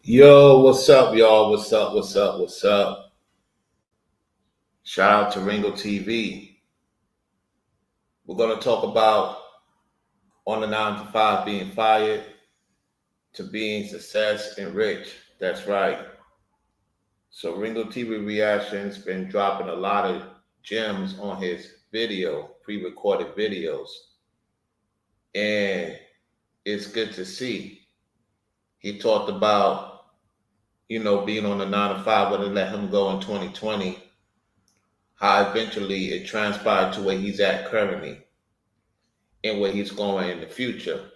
Yo, what's up, y'all? What's up? What's up? What's up? Shout out to Ringo TV. We're going to talk about on the 9 to 5 being fired to being success and rich. That's right. So Ringo TV Reactions been dropping a lot of gems on his video, pre-recorded videos. And it's good to see. He talked about, being on the 9 to 5 when they let him go in 2020, how eventually it transpired to where he's at currently and where he's going in the future.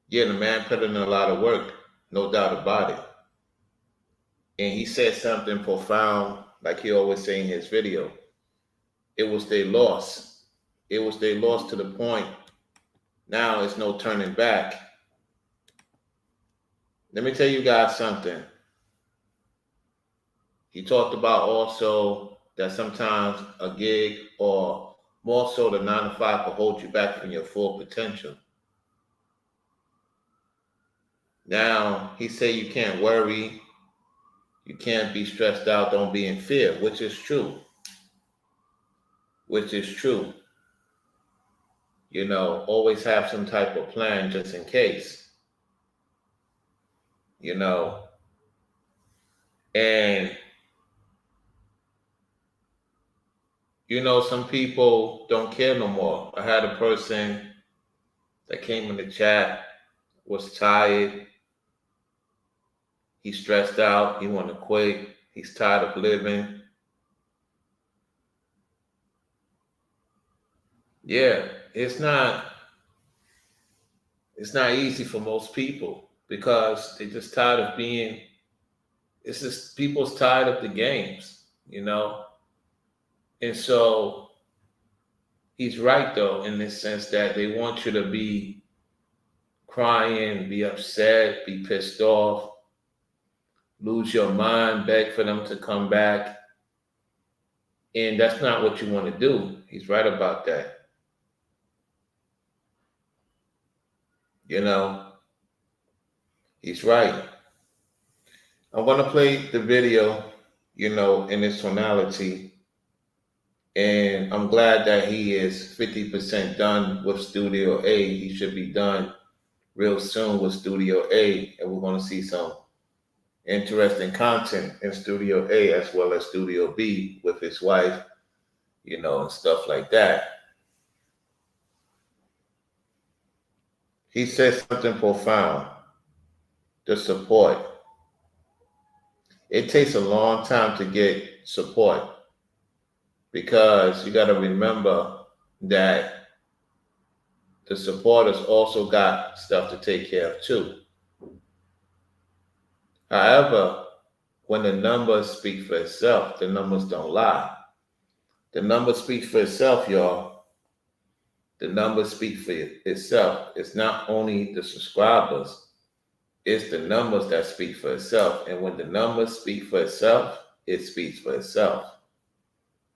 Yeah, the man put in a lot of work, no doubt about it. And he said something profound, like he always say in his video. It was their loss. It was their loss to the point. Now it's no turning back. Let me tell you guys something. He talked about also that sometimes a gig or more so the 9 to 5 will hold you back from your full potential. Now, he said you can't worry, you can't be stressed out, don't be in fear, which is true. Which is true. Always have some type of plan just in case. And some people don't care no more. I had a person that came in the chat, was tired. He's stressed out. He want to quit. He's tired of living. Yeah, it's not easy for most people because they're just tired of it's just people's tired of the games, And so he's right though, in this sense that they want you to be crying, be upset, be pissed off, lose your mind, beg for them to come back. And that's not what you want to do. He's right about that. He's right. I'm going to play the video, in its tonality. And I'm glad that he is 50% done with Studio A. He should be done real soon with Studio A. And we're going to see some interesting content in Studio A as well as Studio B with his wife, and stuff like that. He said something profound. The support. It takes a long time to get support because you got to remember that the supporters also got stuff to take care of too. However, when the numbers speak for itself, the numbers don't lie. The numbers speak for itself, y'all. The numbers speak for itself. It's not only the subscribers, it's the numbers that speak for itself. And when the numbers speak for itself, it speaks for itself.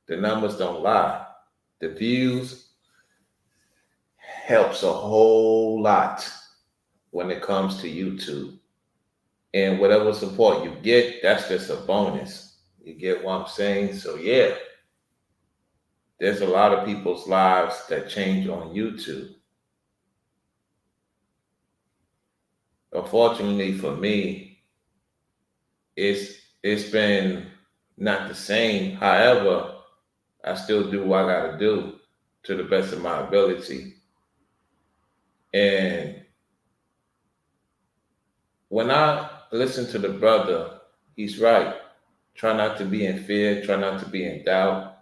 The numbers don't lie. The views helps a whole lot when it comes to YouTube. And whatever support you get, that's just a bonus. You get what I'm saying? So yeah, there's a lot of people's lives that change on YouTube. Unfortunately for me, it's been not the same. However, I still do what I gotta do to the best of my ability. And when I listen to the brother, he's right. Try not to be in fear, try not to be in doubt.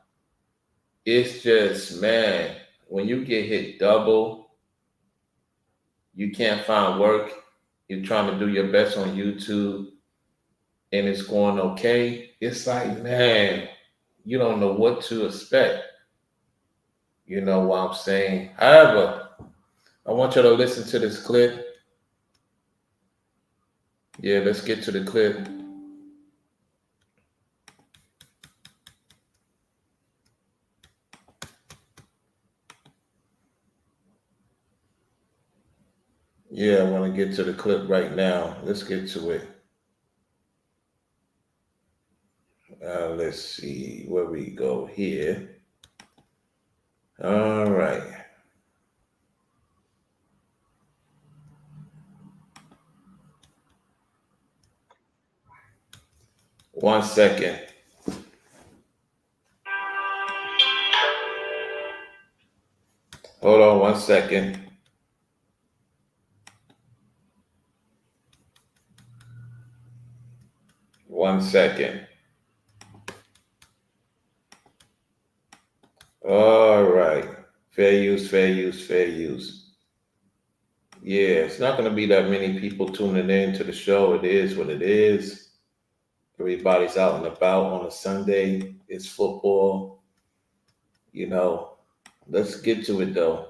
It's just, man, when you get hit double, you can't find work, you're trying to do your best on YouTube, and it's going okay. It's like, man, you don't know what to expect. You know what I'm saying? However, I want you to listen to this clip. Yeah, let's get to the clip. Yeah, I want to get to the clip right now. Let's get to it. Let's see where we go here. All right. One second. Hold on 1 second. One second. All right. Fair use, fair use, fair use. Yeah, it's not going to be that many people tuning in to the show. It is what it is. Everybody's out and about on a Sunday. It's football. You know, let's get to it though.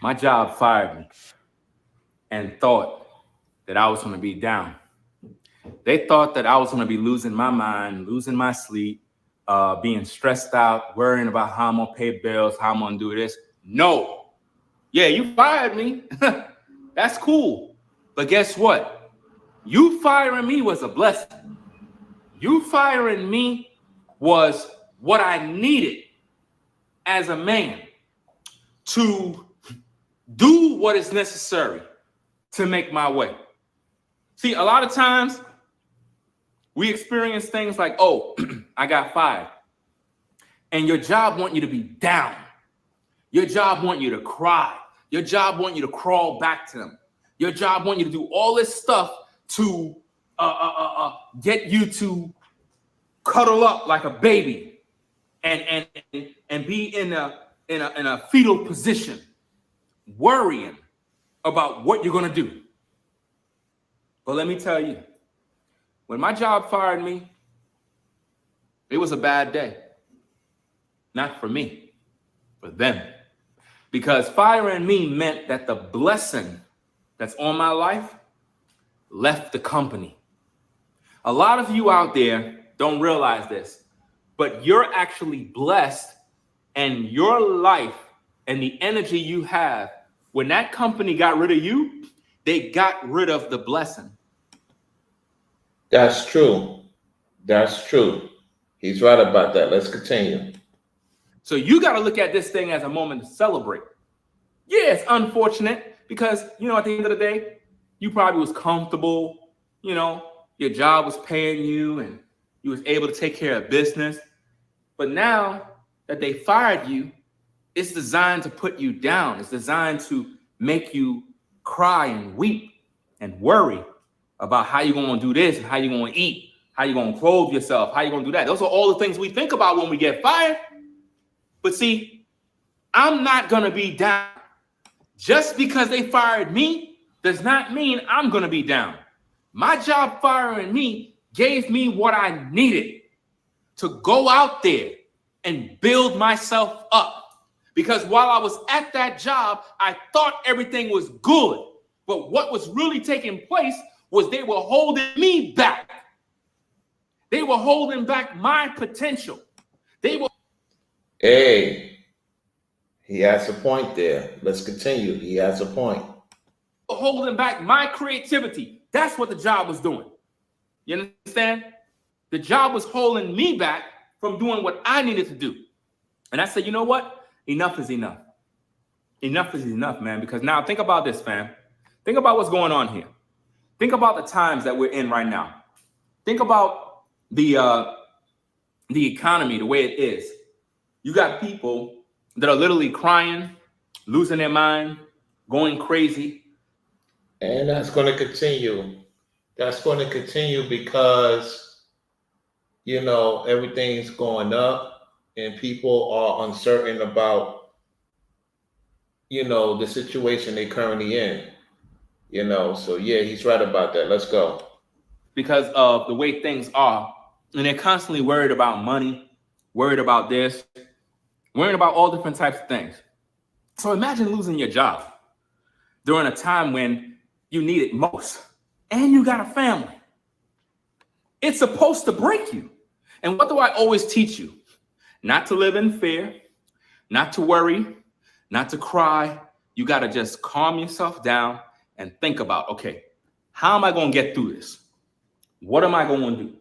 My job fired me and thought that I was going to be down. They thought that I was going to be losing my mind, losing my sleep, being stressed out, worrying about how I'm going to pay bills, how I'm going to do this. No. Yeah, you fired me. That's cool. But guess what? You firing me was a blessing. You firing me was what I needed as a man to do what is necessary to make my way. See, a lot of times we experience things like, oh, I got fired. And your job want you to be down. Your job want you to cry. Your job want you to crawl back to them. Your job want you to do all this stuff to get you to cuddle up like a baby and be in a fetal position, worrying about what you're gonna do. But let me tell you, when my job fired me, it was a bad day. Not for me, for them. Because firing me meant that the blessing that's on my life left the company. A lot of you out there don't realize this, but you're actually blessed, and your life and the energy you have, when that company got rid of you, they got rid of the blessing. That's true. That's true. He's right about that. Let's continue. So you got to look at this thing as a moment to celebrate. Yeah, it's unfortunate because, at the end of the day, you probably was comfortable, your job was paying you and you was able to take care of business. But now that they fired you, it's designed to put you down. It's designed to make you cry and weep and worry about how you're going to do this and how you're going to eat, how you're going to clothe yourself, how you're going to do that. Those are all the things we think about when we get fired. But see, I'm not going to be down. Just because they fired me does not mean I'm going to be down. My job firing me gave me what I needed to go out there and build myself up. Because while I was at that job, I thought everything was good. But what was really taking place was they were holding me back. They were holding back my potential. They were Hey, he has a point there. Let's continue. He has a point. holding back my creativity. That's what the job was doing. You understand? The job was holding me back from doing what I needed to do. And I said, you know what? Enough is enough. Enough is enough, man. Because now think about this, fam. Think about what's going on here. Think about the times that we're in right now. Think about the economy, the way it is. You got people that are literally crying, losing their mind, going crazy. And that's going to continue. That's going to continue because, everything's going up and people are uncertain about, the situation they currently in, So, yeah, he's right about that. Let's go. Because of the way things are. And they're constantly worried about money, worried about this, worried about all different types of things. So imagine losing your job during a time when you need it most and you got a family. It's supposed to break you. And what do I always teach you? Not to live in fear, not to worry, not to cry. You got to just calm yourself down and think about, okay, how am I going to get through this? What am I going to do?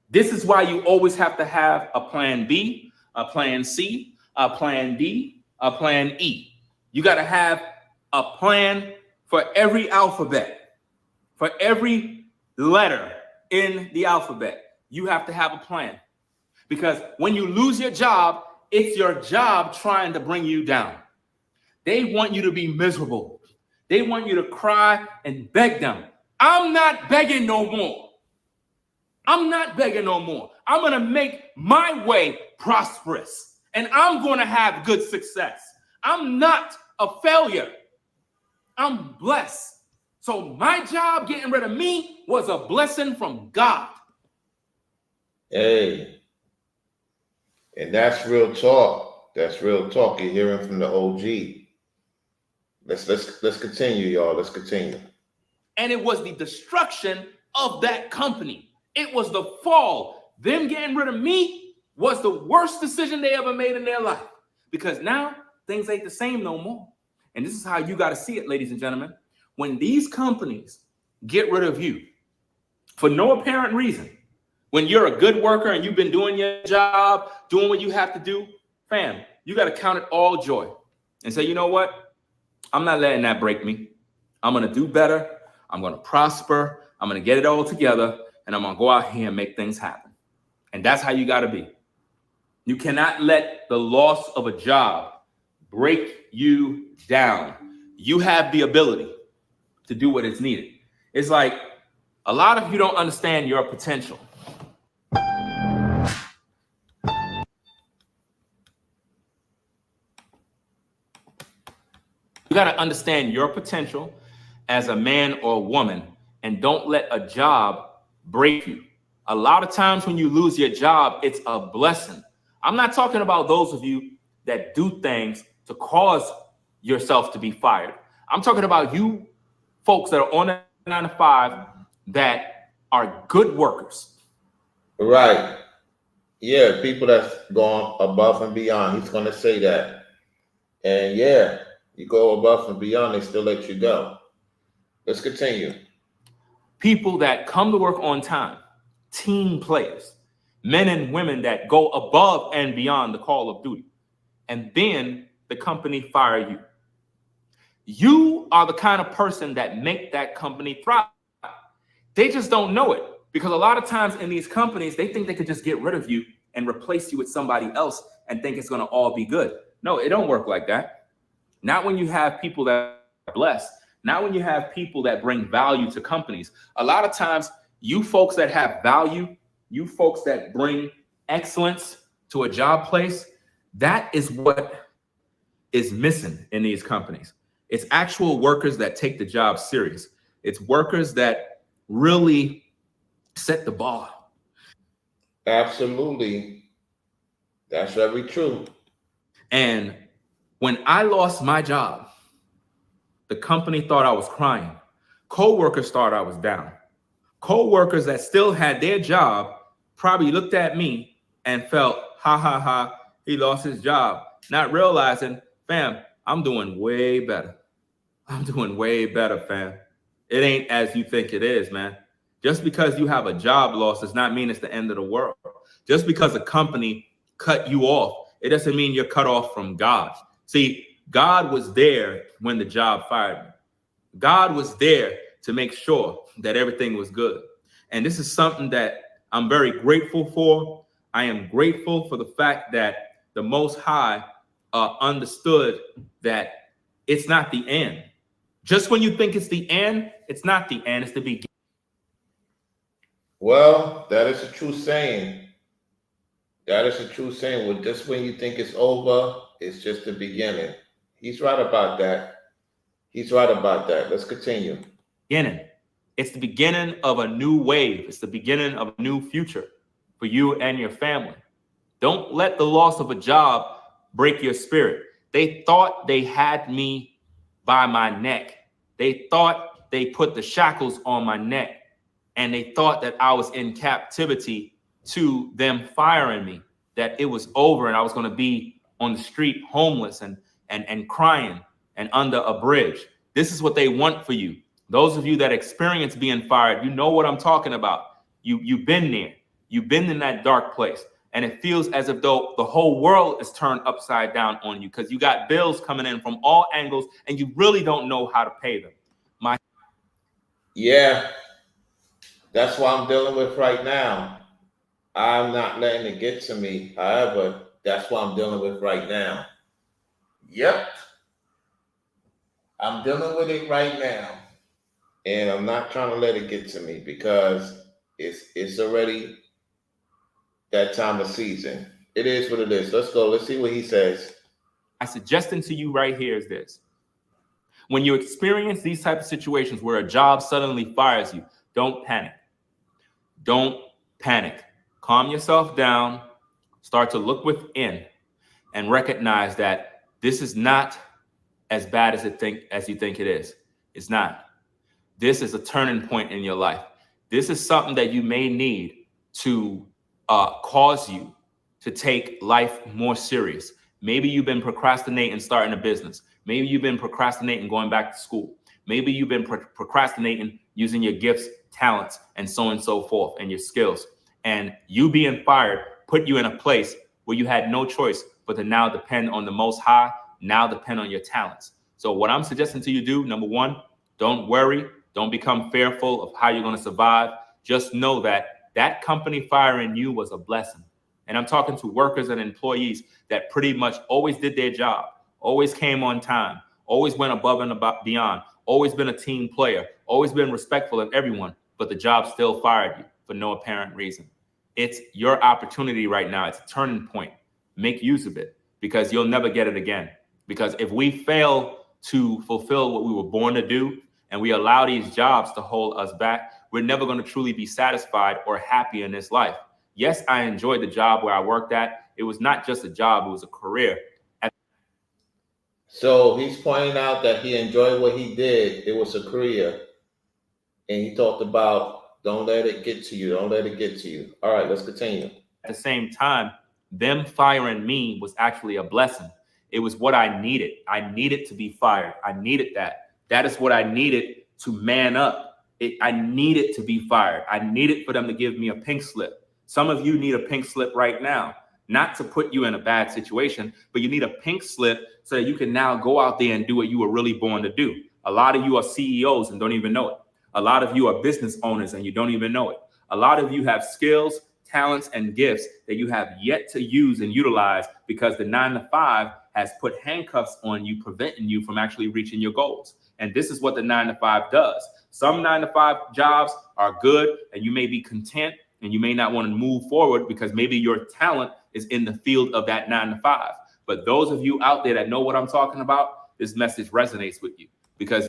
This is why you always have to have a plan B, a plan C, a plan D, a plan E. You got to have a plan for every alphabet, for every letter in the alphabet. You have to have a plan. Because when you lose your job, it's your job trying to bring you down. They want you to be miserable. They want you to cry and beg them. I'm not begging no more. I'm not begging no more. I'm going to make my way prosperous and I'm going to have good success. I'm not a failure. I'm blessed. So my job getting rid of me was a blessing from God. Hey, and that's real talk. That's real talk. You're hearing from the OG. Let's continue, y'all. Let's continue. And it was the destruction of that company. It was the fall. Them getting rid of me was the worst decision they ever made in their life. Because now things ain't the same no more. And this is how you got to see it, ladies and gentlemen. When these companies get rid of you for no apparent reason, when you're a good worker and you've been doing your job, doing what you have to do, fam, you got to count it all joy and say, you know what? I'm not letting that break me. I'm going to do better. I'm going to prosper. I'm going to get it all together. And I'm going to go out here and make things happen. And that's how you got to be. You cannot let the loss of a job break you down. You have the ability to do what is needed. It's like a lot of you don't understand your potential. You got to understand your potential as a man or a woman and don't let a job break you. A lot of times when you lose your job, it's a blessing. I'm not talking about those of you that do things to cause yourself to be fired. I'm talking about you folks that are on a 9 to 5 that are good workers. Right. Yeah, people that's gone above and beyond. He's going to say that. And yeah, you go above and beyond, they still let you go. Let's continue. People that come to work on time, team players, men and women that go above and beyond the call of duty. And then the company fire you. You are the kind of person that make that company thrive. They just don't know it because a lot of times in these companies, they think they could just get rid of you and replace you with somebody else and think it's going to all be good. No, it don't work like that. Not when you have people that are blessed. Not when you have people that bring value to companies. A lot of times, you folks that have value, you folks that bring excellence to a job place, that is what is missing in these companies. It's actual workers that take the job serious. It's workers that really set the bar. Absolutely. That's very true. And when I lost my job, the company thought I was crying. Co-workers thought I was down. Co-workers that still had their job probably looked at me and felt, ha ha ha, he lost his job, not realizing, fam, I'm doing way better. I'm doing way better, fam. It ain't as you think it is, man. Just because you have a job loss does not mean it's the end of the world. Just because a company cut you off, it doesn't mean you're cut off from God. See, God was there when the job fired me. God was there to make sure that everything was good. And this is something that I'm very grateful for. I am grateful for the fact that the Most High understood that it's not the end. Just when you think it's the end, it's not the end, it's the beginning. Well, that is a true saying. That is a true saying. Well, just when you think it's over, it's just the beginning. He's right about that. He's right about that. Let's continue. It's the beginning of a new wave. It's the beginning of a new future for you and your family. Don't let the loss of a job break your spirit. They thought they had me by my neck. They thought they put the shackles on my neck, and they thought that I was in captivity to them firing me, that it was over and I was going to be on the street homeless and crying and under a bridge. This is what they want for you. Those of you that experience being fired, you know what I'm talking about. You've been there. You've been in that dark place. And it feels as if though the whole world is turned upside down on you because you got bills coming in from all angles and you really don't know how to pay them. Yeah, that's what I'm dealing with right now. I'm not letting it get to me. However, that's what I'm dealing with right now. Yep. I'm dealing with it right now. And I'm not trying to let it get to me because it's already that time of season. It is what it is. Let's go. Let's see what he says. My suggestion to you right here is this. When you experience these type of situations where a job suddenly fires you, don't panic. Don't panic. Calm yourself down. Start to look within and recognize that this is not as bad as you think it is. It's not. This is a turning point in your life. This is something that you may need to cause you to take life more serious. Maybe you've been procrastinating starting a business. Maybe you've been procrastinating going back to school. Maybe you've been procrastinating using your gifts, talents, and so forth, and your skills. And you being fired put you in a place where you had no choice but to now depend on the Most High, now depend on your talents. So what I'm suggesting to you do, number one, don't worry. Don't become fearful of how you're going to survive. Just know that that company firing you was a blessing. And I'm talking to workers and employees that pretty much always did their job, always came on time, always went above and beyond, always been a team player, always been respectful of everyone, but the job still fired you for no apparent reason. It's your opportunity right now. It's a turning point. Make use of it because you'll never get it again. Because if we fail to fulfill what we were born to do and we allow these jobs to hold us back, we're never going to truly be satisfied or happy in this life. Yes, I enjoyed the job where I worked at. It was not just a job, it was a career. So he's pointing out that he enjoyed what he did. It was a career. And he talked about don't let it get to you. Don't let it get to you. All right, let's continue. At the same time, them firing me was actually a blessing. It was what I needed. I needed to be fired. I needed that. That is what I needed to man up. I needed to be fired. I needed for them to give me a pink slip. Some of you need a pink slip right now, not to put you in a bad situation, but you need a pink slip so that you can now go out there and do what you were really born to do. A lot of you are CEOs and don't even know it. A lot of you are business owners and you don't even know it. A lot of you have skills, talents, and gifts that you have yet to use and utilize because the 9-to-5 has put handcuffs on you, preventing you from actually reaching your goals. And this is what the 9-to-5 does. Some 9-to-5 jobs are good and you may be content and you may not want to move forward because maybe your talent is in the field of that 9-to-5. But those of you out there that know what I'm talking about, this message resonates with you because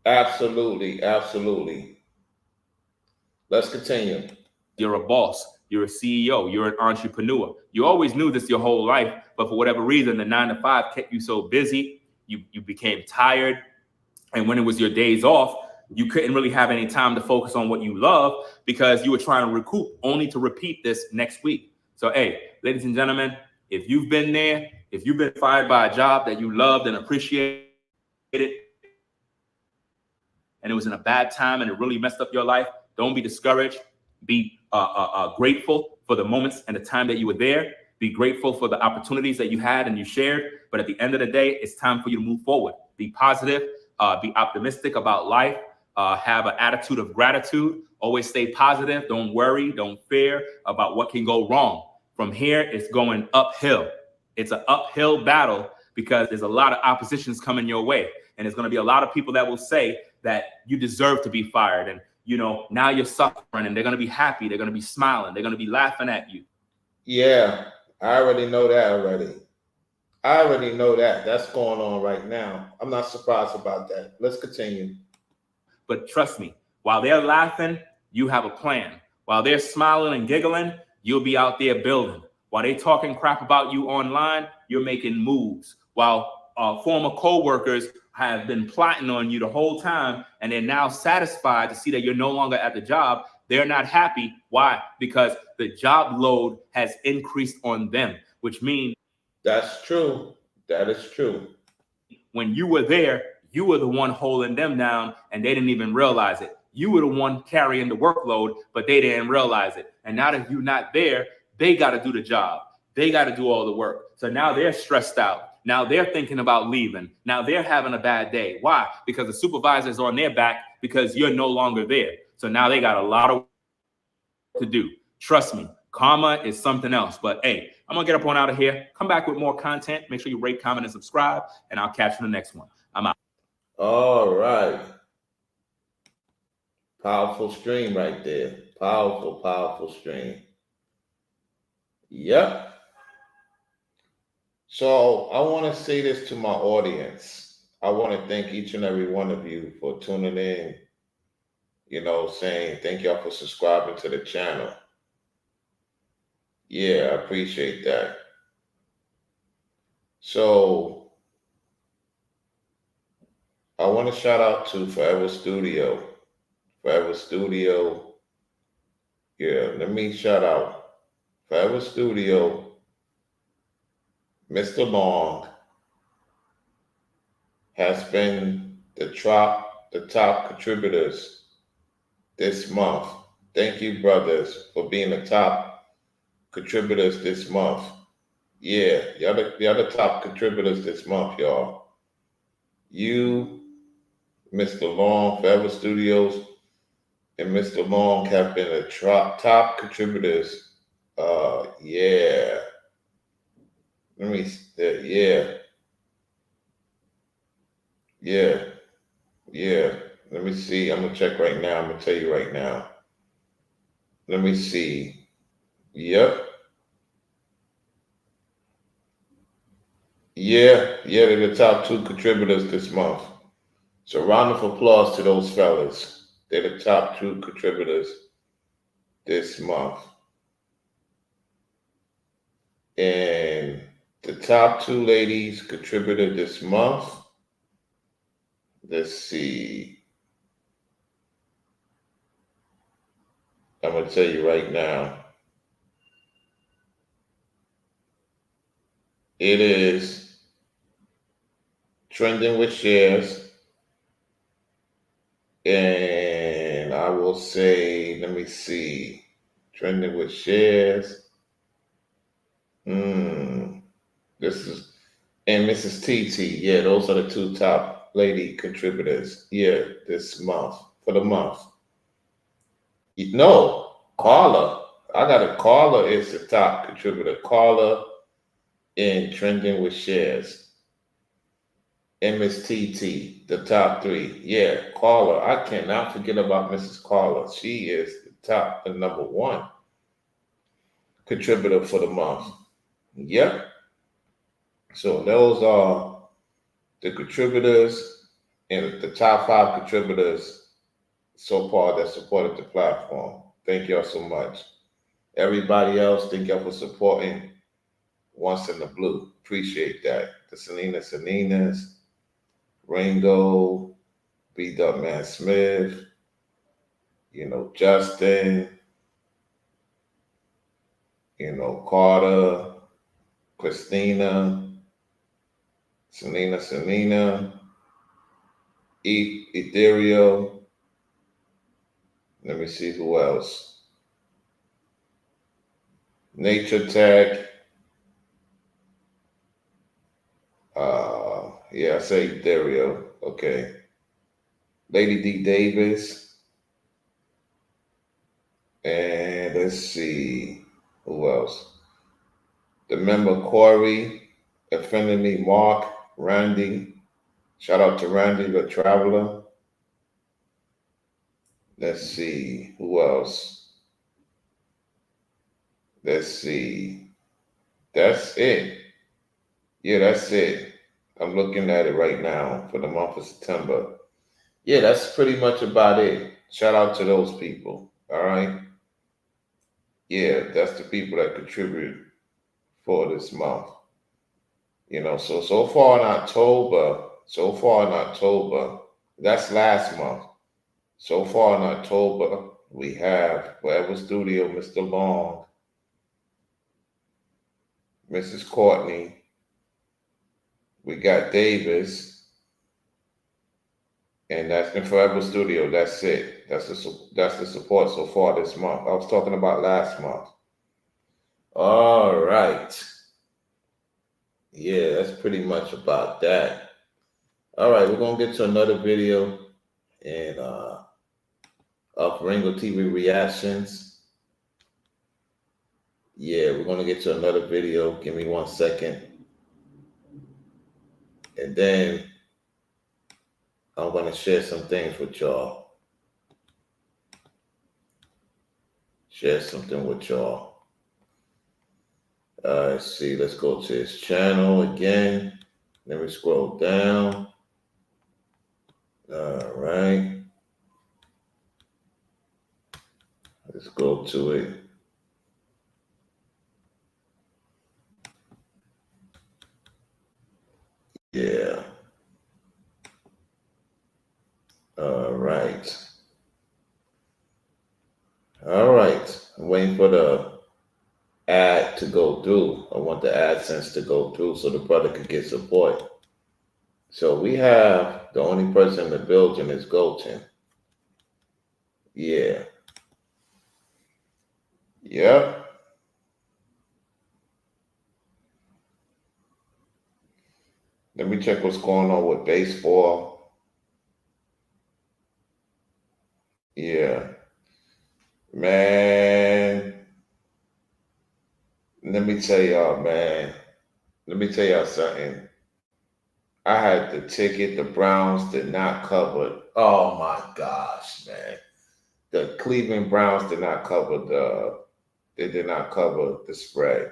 absolutely. Let's continue. You're a boss, you're a CEO, you're an entrepreneur. You always knew this your whole life, but for whatever reason, the 9-to-5 kept you so busy, you became tired. And when it was your days off, You couldn't really have any time to focus on what you love because you were trying to recoup only to repeat this next week. So, hey, ladies and gentlemen, if you've been there, if you've been fired by a job that you loved and appreciated, and it was in a bad time and it really messed up your life, don't be discouraged. Be grateful for the moments and the time that you were there. Be grateful for the opportunities that you had and you shared. But at the end of the day, it's time for you to move forward. Be positive. Be optimistic about life. Have an attitude of gratitude. Always stay positive. Don't worry. Don't fear about what can go wrong. From here, it's going uphill. It's an uphill battle because there's a lot of oppositions coming your way. And there's going to be a lot of people that will say that you deserve to be fired. And, you know, now you're suffering and they're going to be happy. They're going to be smiling. They're going to be laughing at you. Yeah, I already know that already. I already know that. That's going on right now. I'm not surprised about that. Let's continue. But trust me, while they're laughing, you have a plan. While they're smiling and giggling, you'll be out there building. While they're talking crap about you online, you're making moves. While former co-workers have been plotting on you the whole time, and they're now satisfied to see that you're no longer at the job, they're not happy. Why? Because the job load has increased on them, which means that's true. That is true. when you were there, you were the one holding them down and they didn't even realize it. You were the one carrying the workload, but they didn't realize it. And now that you're not there, they got to do the job. They got to do all the work. So now they're stressed out. Now they're thinking about leaving. Now they're having a bad day. Why? Because the supervisor's on their back because you're no longer there. So now they got a lot of work to do. Trust me, karma is something else. But hey, I'm going to get up on out of here. Come back with more content. Make sure you rate, comment, and subscribe. And I'll catch you in the next one. I'm out. All right. Powerful stream right there. Powerful, powerful stream. Yep. So I want to say this to my audience. I want to thank each and every one of you for tuning in, you know, saying thank y'all for subscribing to the channel. Yeah, I appreciate that. So I want to shout out to Forever Studio. Forever Studio. Yeah, let me shout out Forever Studio, Mr. Long has been the top contributors this month. Thank you, brothers, for being the top contributors this month. Yeah, y'all the top contributors this month, y'all. You, Mr. Long, Forever Studios, and Mr. Long have been the top contributors. Yeah. Let me, yeah. Let me see. I'm gonna check right now. I'm gonna tell you right now. Let me see. Yep. Yeah, they're the top 2 contributors this month. So round of applause to those fellas. They're the top 2 contributors this month. And the top 2 ladies contributed this month. Let's see. I'm going to tell you right now. It is Trending with Shares. And I will say, let me see. Trending with Shares. This is, and Mrs. TT. Yeah, those are the 2 top lady contributors. Yeah, this month, for the month. No, Carla. I got a Carla is the top contributor. Carla in Trending with Shares. And Miss TT, the top 3. Yeah, Carla. I cannot forget about Mrs. Carla. She is the number 1 contributor for the month. Yep. So those are the contributors and the top 5 contributors so far that supported the platform. Thank y'all so much. Everybody else, thank y'all for supporting Once in the Blue. Appreciate that. The Salinas, Ringo, B. Man Smith, Justin, Carter, Christina, Selena, Ethereal. Let me see who else. Nature Tech. Yeah, I say Ethereal. Okay. Lady D Davis. And let's see who else. The member Corey, Affinity Mark, Randy. Shout out to Randy the Traveler. Let's see who else. Let's see. That's it. Yeah, that's it. I'm looking at it right now for the month of September. Yeah, that's pretty much about it. Shout out to those people. All right. Yeah, that's the people that contribute for this month. So far in October, that's last month. So far in October, we have Forever Studio, Mr. Long, Mrs. Courtney, we got Davis, and that's in Forever Studio. That's it. That's the support so far this month. I was talking about last month. All right. Yeah, that's pretty much about that. All right, we're gonna get to another video and of Ringo TV reactions. Yeah, we're gonna get to another video. Give me 1 second, and then I'm gonna share some things with y'all. Share something with y'all. Let's see. Let's go to his channel again. Let me scroll down. All right. Let's go to it. Yeah. All right. All right. I'm waiting for the ad to go through. I want the AdSense to go through so the brother could get support. So we have the only person in the building is Golden. Yeah. Yep. Let me check what's going on with baseball. Yeah. Man. Let me tell y'all, man. Let me tell y'all something. I had the ticket. The Browns did not cover. Oh my gosh, man. The Cleveland Browns did not cover they did not cover the spread.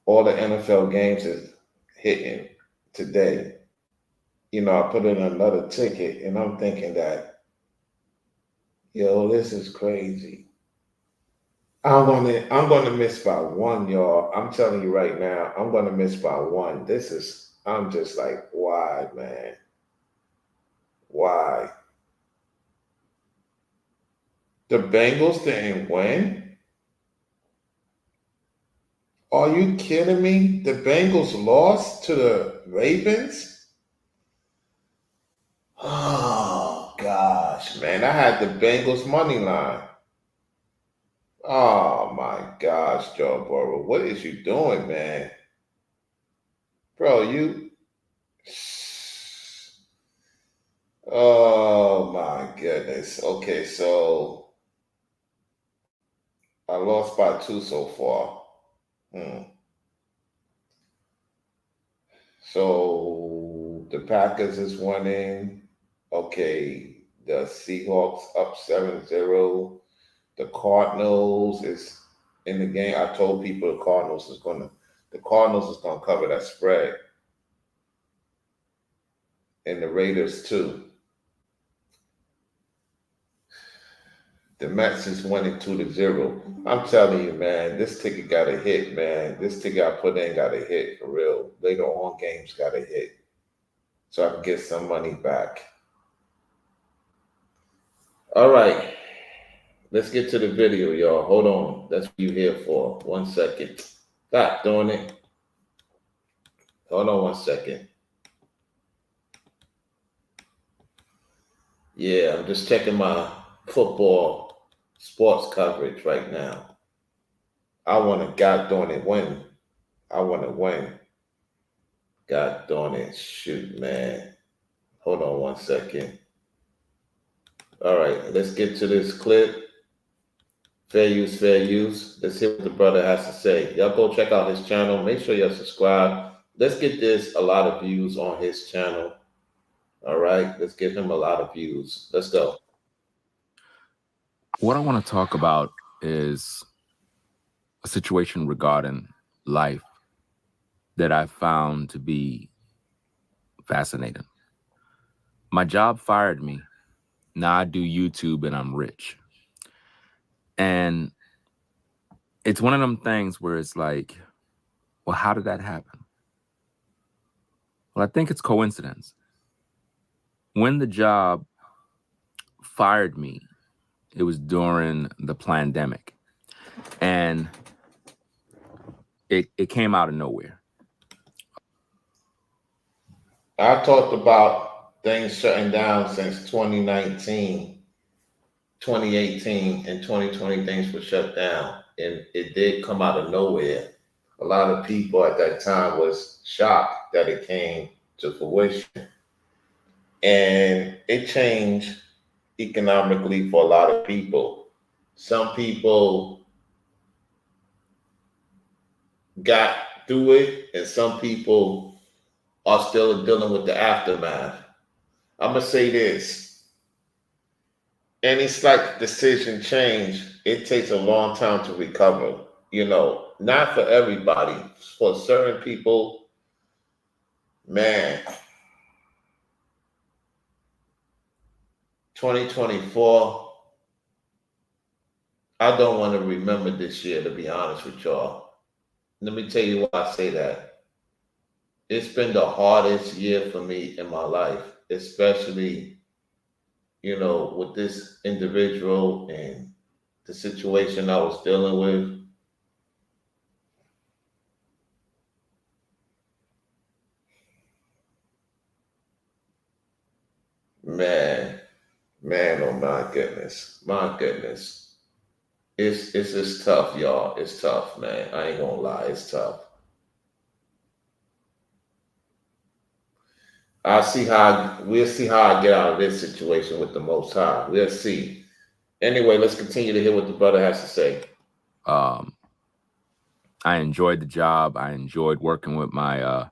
All the NFL games is hitting today. I put in another ticket and I'm thinking that, this is crazy. I'm gonna miss by one, y'all. I'm telling you right now, I'm gonna miss by one. I'm just like, why, man? Why? The Bengals didn't win? Are you kidding me? The Bengals lost to the Ravens? Oh gosh, man. I had the Bengals money line. Oh my gosh, Joe Burrow. What is you doing, man? Bro, you oh my goodness. Okay, so I lost by two so far. So the Packers is winning. Okay, the Seahawks up 7-0. The Cardinals is in the game. I told people the Cardinals is gonna cover that spread. And the Raiders too. The Mets is winning 2-0. I'm telling you, man, this ticket got a hit, man. This ticket I put in got a hit for real. Later on games got a hit. so I can get some money back. All right, let's get to the video, y'all. Hold on. That's what you here for. 1 second. Stop doing it. Hold on 1 second. Yeah, I'm just checking my football sports coverage right now. I want to, God darn it, win. I want to win. God darn it. Shoot, man. Hold on 1 second. All right, let's get to this clip. Fair use, fair use. Let's hear what the brother has to say. Y'all go check out his channel. Make sure y'all subscribe. Let's get this a lot of views on his channel. All right, let's get him a lot of views. Let's go. What I want to talk about is a situation regarding life that I found to be fascinating. My job fired me. Now I do YouTube and I'm rich. And it's one of them things where it's like, well, how did that happen? Well, I think it's coincidence. When the job fired me, it was during the pandemic. And it came out of nowhere. I talked about things shutting down since 2019, 2018, and 2020. Things were shut down, and it did come out of nowhere. A lot of people at that time was shocked that it came to fruition, and it changed economically for a lot of people. Some people got through it, and some people are still dealing with the aftermath. I'm gonna say this: any slight decision change, it takes a long time to recover. Not for everybody. For certain people, man, 2024, I don't want to remember this year, to be honest with y'all. Let me tell you why I say that. It's been the hardest year for me in my life, especially, with this individual and the situation I was dealing with. Man, man, oh my goodness, it's just tough, y'all. It's tough, man. I ain't gonna lie, it's tough. We'll see how I get out of this situation with the Most High. We'll see. Anyway, let's continue to hear what the brother has to say. Um, I enjoyed the job. I enjoyed working with my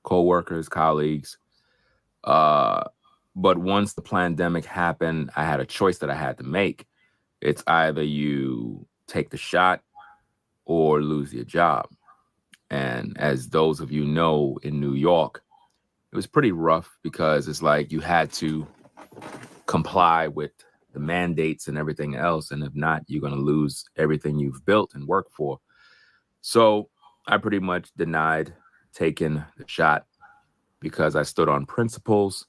co-workers, colleagues. But once the pandemic happened, I had a choice that I had to make. It's either you take the shot or lose your job. And as those of you know, in New York, it was pretty rough because it's like you had to comply with the mandates and everything else. And if not, you're going to lose everything you've built and worked for. So I pretty much denied taking the shot because I stood on principles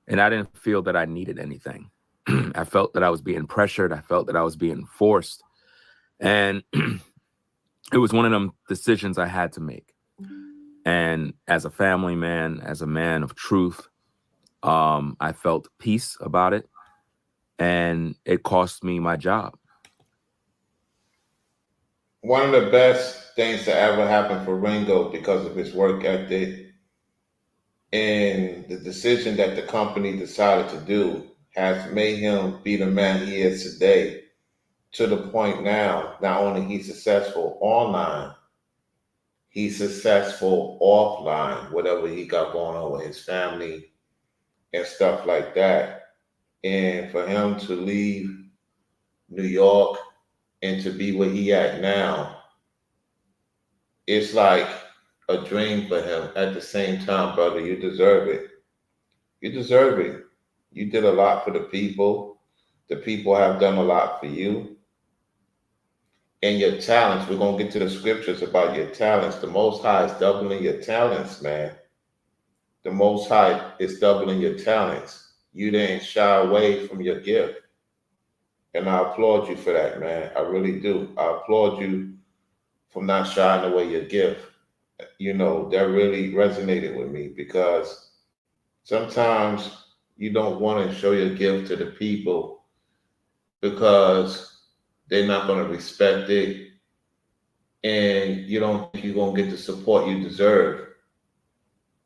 and I didn't feel that I needed anything. I felt that I was being pressured. I felt that I was being forced. And it was one of them decisions I had to make. And as a family man, as a man of truth, I felt peace about it. And it cost me my job. One of the best things to ever happen for Ringo because of his work ethic and the decision that the company decided to do has made him be the man he is today, to the point now, not only he's successful online, he's successful offline, whatever he got going on with his family and stuff like that. And for him to leave New York and to be where he at now, it's like a dream for him. At the same time, brother, you deserve it. You deserve it. You did a lot for the people. The people have done a lot for you. And your talents, we're going to get to the scriptures about your talents. The Most High is doubling your talents, man. The the Most High is doubling your talents. You didn't shy away from your gift. And I applaud you for that, man. I really do. I applaud you for not shying away your gift. That really resonated with me because sometimes you don't want to show your gift to the people because they're not going to respect it and you don't think you're going to get the support you deserve.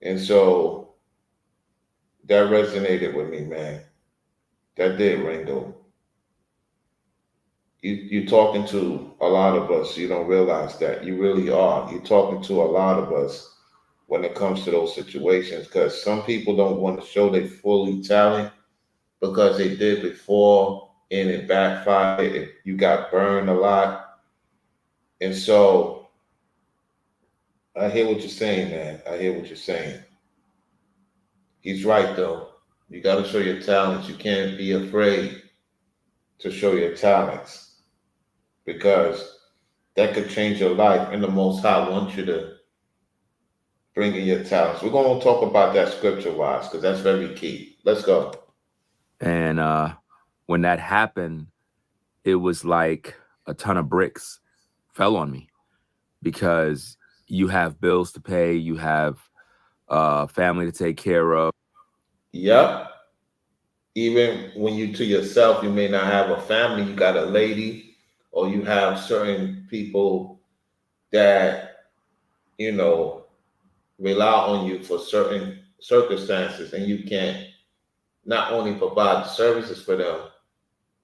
And so that resonated with me, man. That did, Ringo. You're talking to a lot of us. You don't realize that. You really are. You're talking to a lot of us when it comes to those situations because some people don't want to show their fully talent because they did before and it backfired. You got burned a lot. And so I hear what you're saying, man. I hear what you're saying. He's right, though. You got to show your talents. You can't be afraid to show your talents because that could change your life. And the Most High wants you to bring in your talents. We're going to talk about that scripture wise because that's very key. Let's go. And when that happened, it was like a ton of bricks fell on me because you have bills to pay, you have family to take care of. Yep. Even when you to yourself, you may not have a family, you got a lady, or you have certain people that, you know, rely on you for certain circumstances, and you can't not only provide the services for them,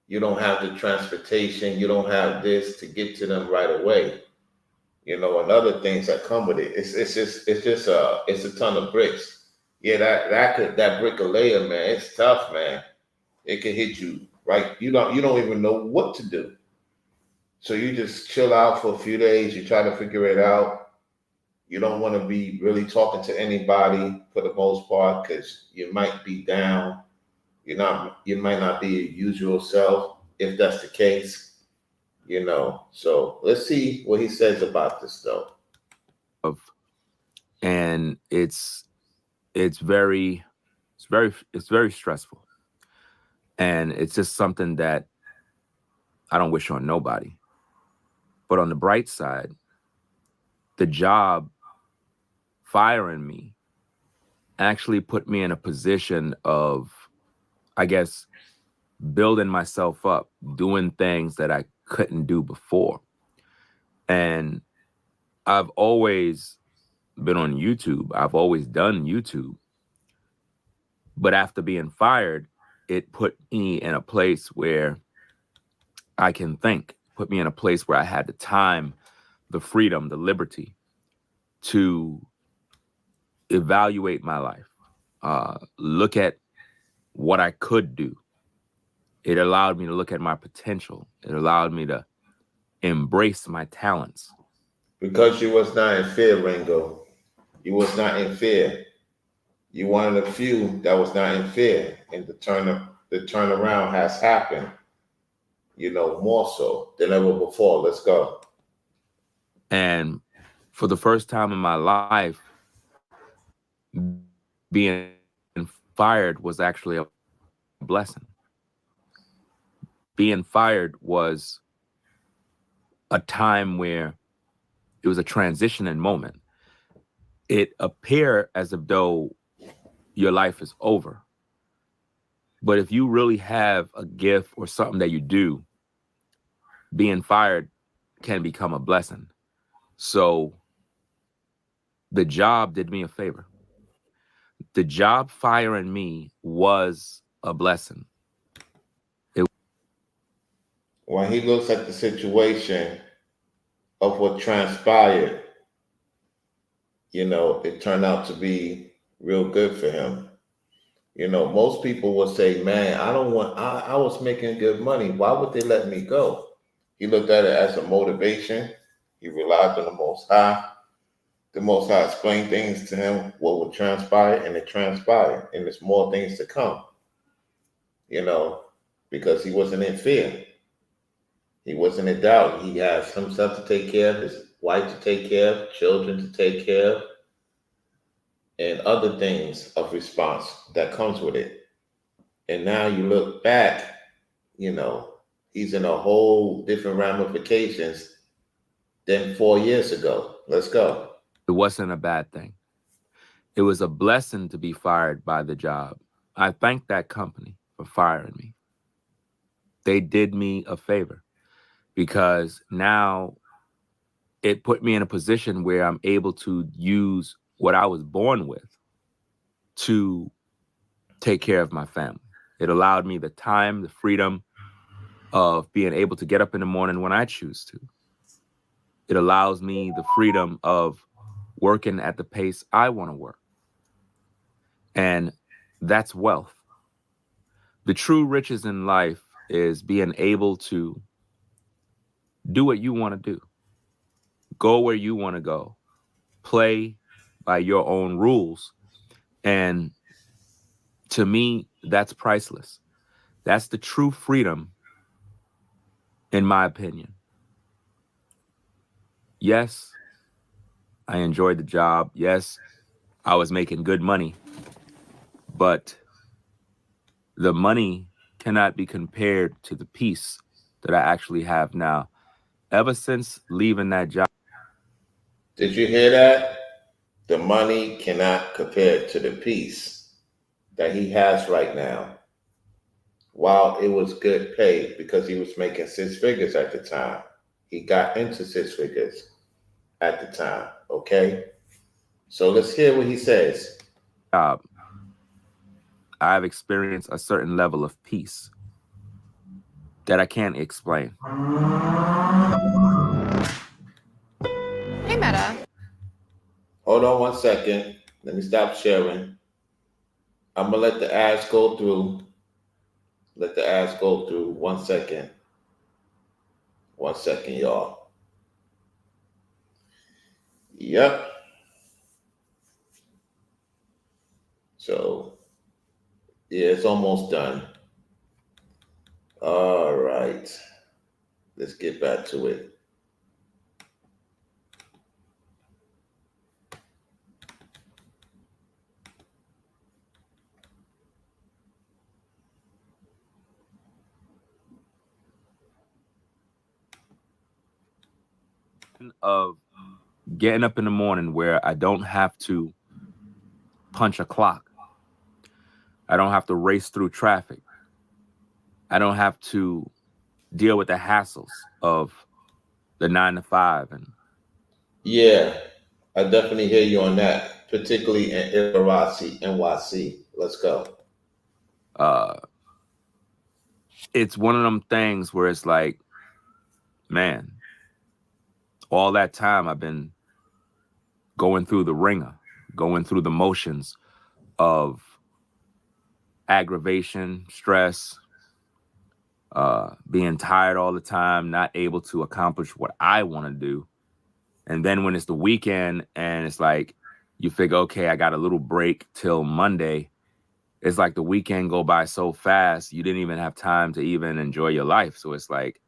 you don't have the transportation, you don't have this to get to them right away. And other things that come with it. It's a ton of bricks. Yeah, that brick of layer, man, it's tough, man. It can hit you right. You don't even know what to do. So you just chill out for a few days. You try to figure it out. You don't want to be really talking to anybody for the most part because you might be down. You might not be your usual self if that's the case. So let's see what he says about this though. And it's very stressful. And it's just something that I don't wish on nobody. But on the bright side, the job firing me actually put me in a position of, I guess, building myself up, doing things that I couldn't do before. And I've always been on YouTube. I've always done YouTube. But after being fired, it put me in a place where I can think, put me in a place where I had the time, the freedom, the liberty to evaluate my life, look at what I could do. It allowed me to look at my potential. It allowed me to embrace my talents. Because you was not in fear, Ringo. You was not in fear. You one of the few that was not in fear, and the turnaround has happened. More so than ever before. Let's go. And for the first time in my life, being fired was actually a blessing. Being fired was a time where it was a transitioning moment. It appeared as if though your life is over. But if you really have a gift or something that you do, being fired can become a blessing. So the job did me a favor. The job firing me was a blessing. When he looks at the situation of what transpired, it turned out to be real good for him. Most people would say, man, I was making good money. Why would they let me go? He looked at it as a motivation. He relied on the Most High. The Most High explained things to him, what would transpire, and it transpired. And there's more things to come, because he wasn't in fear. He wasn't in doubt. He has himself to take care of, his wife to take care of, children to take care of. and other things of response that comes with it. And now you look back, you know, he's in a whole different ramifications than 4 years ago. Let's go. It wasn't a bad thing. It was a blessing to be fired by the job. I thank that company for firing me. They did me a favor because now it put me in a position where I'm able to use what I was born with to take care of my family. It allowed me the time, the freedom of being able to get up in the morning when I choose to. It allows me the freedom of working at the pace I want to work. And that's wealth. The true riches in life is being able to do what you want to do, go where you want to go, play by your own rules. And to me, that's priceless. That's the true freedom, in my opinion. Yes, I enjoyed the job. Yes, I was making good money, but the money cannot be compared to the peace that I actually have now. Ever since leaving that job, Did you hear that? The money cannot compare to the peace that he has right now. While it was good pay because he was making six figures at the time, he got into six figures at the time. Okay, so let's hear what he says. I've experienced a certain level of peace that I can't explain. Hey, Meta. Hold on 1 second. Let me stop sharing. I'm gonna let the ads go through. Let the ads go through. 1 second. 1 second, y'all. Yep. So yeah, it's almost done. All right. Let's get back to it. Of getting up in the morning where I don't have to punch a clock. I don't have to race through traffic. I don't have to deal with the hassles of the 9 to 5. And Yeah, I definitely hear you on that, particularly in Irasi, NYC. Let's go. uh, it's one of them things where it's like, man, all that time I've been going through the ringer, going through the motions of aggravation, stress, being tired all the time, not able to accomplish what I want to do. And then when it's the weekend and it's like, you figure, okay, I got a little break till Monday. It's like the weekend go by so fast, you didn't even have time to even enjoy your life. So it's like,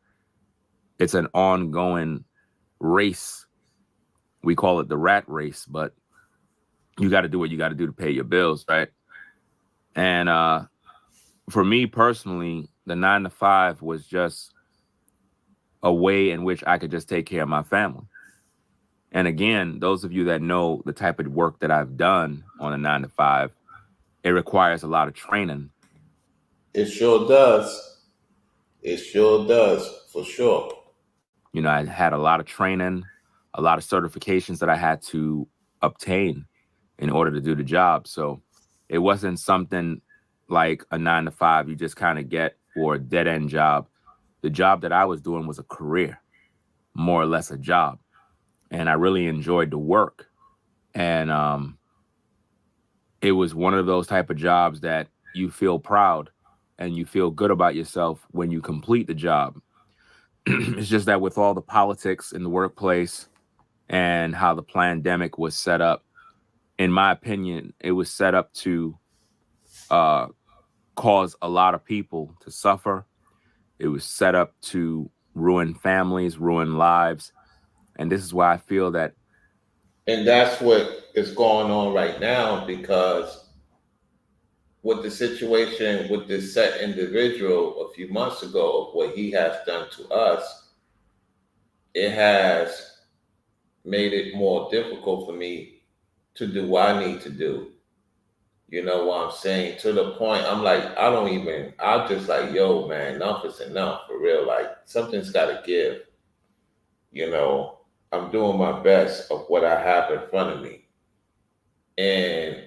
it's an ongoing race. We call it the rat race, but you got to do what you got to do to pay your bills, right? And for me personally, the 9 to 5 was just a way in which I could just take care of my family. And again, those of you that know the type of work that I've done on a 9 to 5, it requires a lot of training. It sure does. It sure does, for sure. You know, I had a lot of training, a lot of certifications that I had to obtain in order to do the job. So it wasn't something like a 9 to 5 you just kind of get, or a dead end job. The job that I was doing was a career, more or less a job. And I really enjoyed the work. And it was one of those type of jobs that you feel proud and you feel good about yourself when you complete the job. It's just that with all the politics in the workplace and how the pandemic was set up, in my opinion, it was set up to cause a lot of people to suffer. It was set up to ruin families, ruin lives. And this is why I feel that And that's what is going on right now because with the situation with this set individual a few months ago of what he has done to us, it has made it more difficult for me to do what I need to do. You know what I'm saying? To the point, I'm like, I'm just like, yo, man, enough is enough for real. Like, something's got to give. You know, I'm doing my best of what I have in front of me. And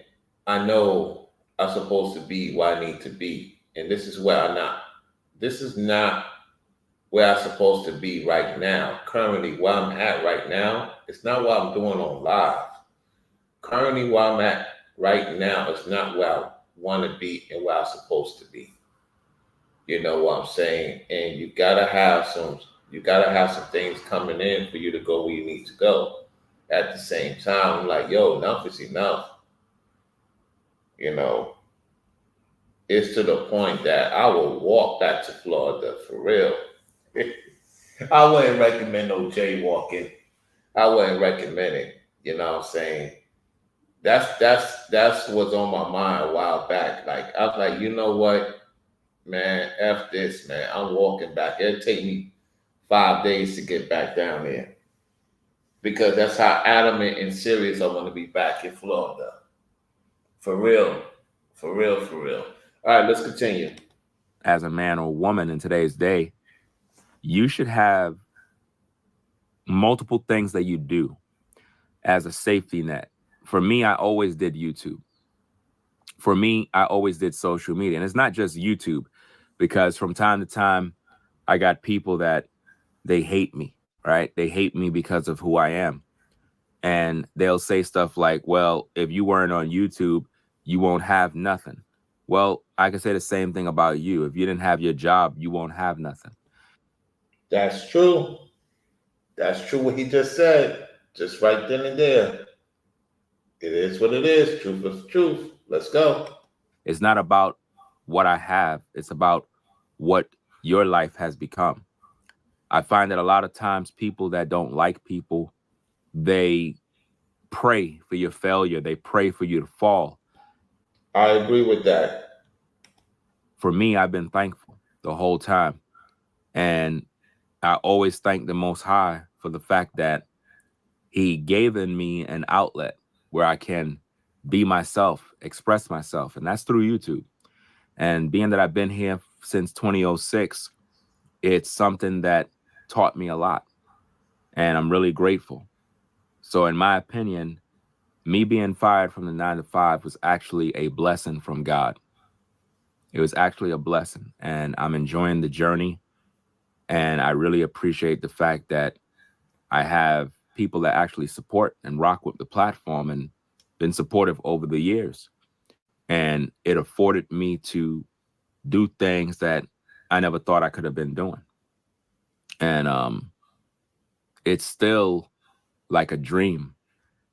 I know I'm supposed to be where I need to be. And this is not where I'm supposed to be right now. Currently, where I'm at right now, it's not what I'm doing on live. Currently, where I'm at right now is not where I want to be and where I'm supposed to be. You know what I'm saying? And you gotta have some things coming in for you to go where you need to go. At the same time, I'm like, yo, enough is enough. You know, it's to the point that I will walk back to Florida for real. I wouldn't recommend no jaywalking. I wouldn't recommend it. You know what I'm saying? That's what's on my mind a while back. Like I was like, you know what, man, F this, man. I'm walking back. It'll take me 5 days to get back down there. Because that's how adamant and serious I want to be back in Florida. For real. For real, for real. All right, let's continue. As a man or woman in today's day, you should have multiple things that you do as a safety net. For me, I always did YouTube. For me, I always did social media. And it's not just YouTube, because from time to time, I got people that they hate me, right? They hate me because of who I am. And they'll say stuff like, well, if you weren't on YouTube, you won't have nothing. Well, I can say the same thing about you. If you didn't have your job, you won't have nothing. That's true. That's true what he just said. Just right then and there. It is what it is. Truth is truth. Let's go. It's not about what I have. It's about what your life has become. I find that a lot of times people that don't like people, they pray for your failure. They pray for you to fall. I agree with that. For me, I've been thankful the whole time. And I always thank the Most High for the fact that He given me an outlet where I can be myself, express myself. And that's through YouTube. And being that I've been here since 2006, it's something that taught me a lot. And I'm really grateful. So in my opinion, me being fired from the 9 to 5 was actually a blessing from God. It was actually a blessing. And I'm enjoying the journey. And I really appreciate the fact that I have people that actually support and rock with the platform and been supportive over the years. And it afforded me to do things that I never thought I could have been doing. And it's still like a dream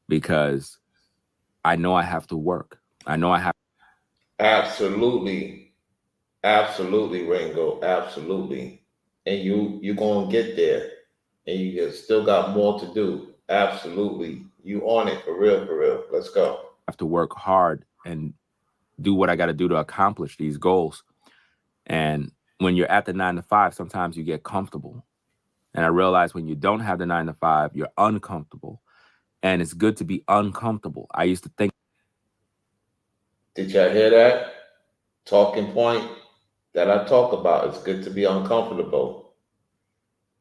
because I know I have to work. I know I have. Absolutely. Absolutely, Ringo. Absolutely. And you're gonna get there. And you still got more to do. Absolutely. You on it for real, for real. Let's go. To work hard and do what I got to do to accomplish these goals. And when you're at the 9 to 5, sometimes you get comfortable. And I realize when you don't have the 9 to 5, you're uncomfortable. And it's good to be uncomfortable. I used to think. Did y'all hear that? Talking point that I talk about. It's good to be uncomfortable.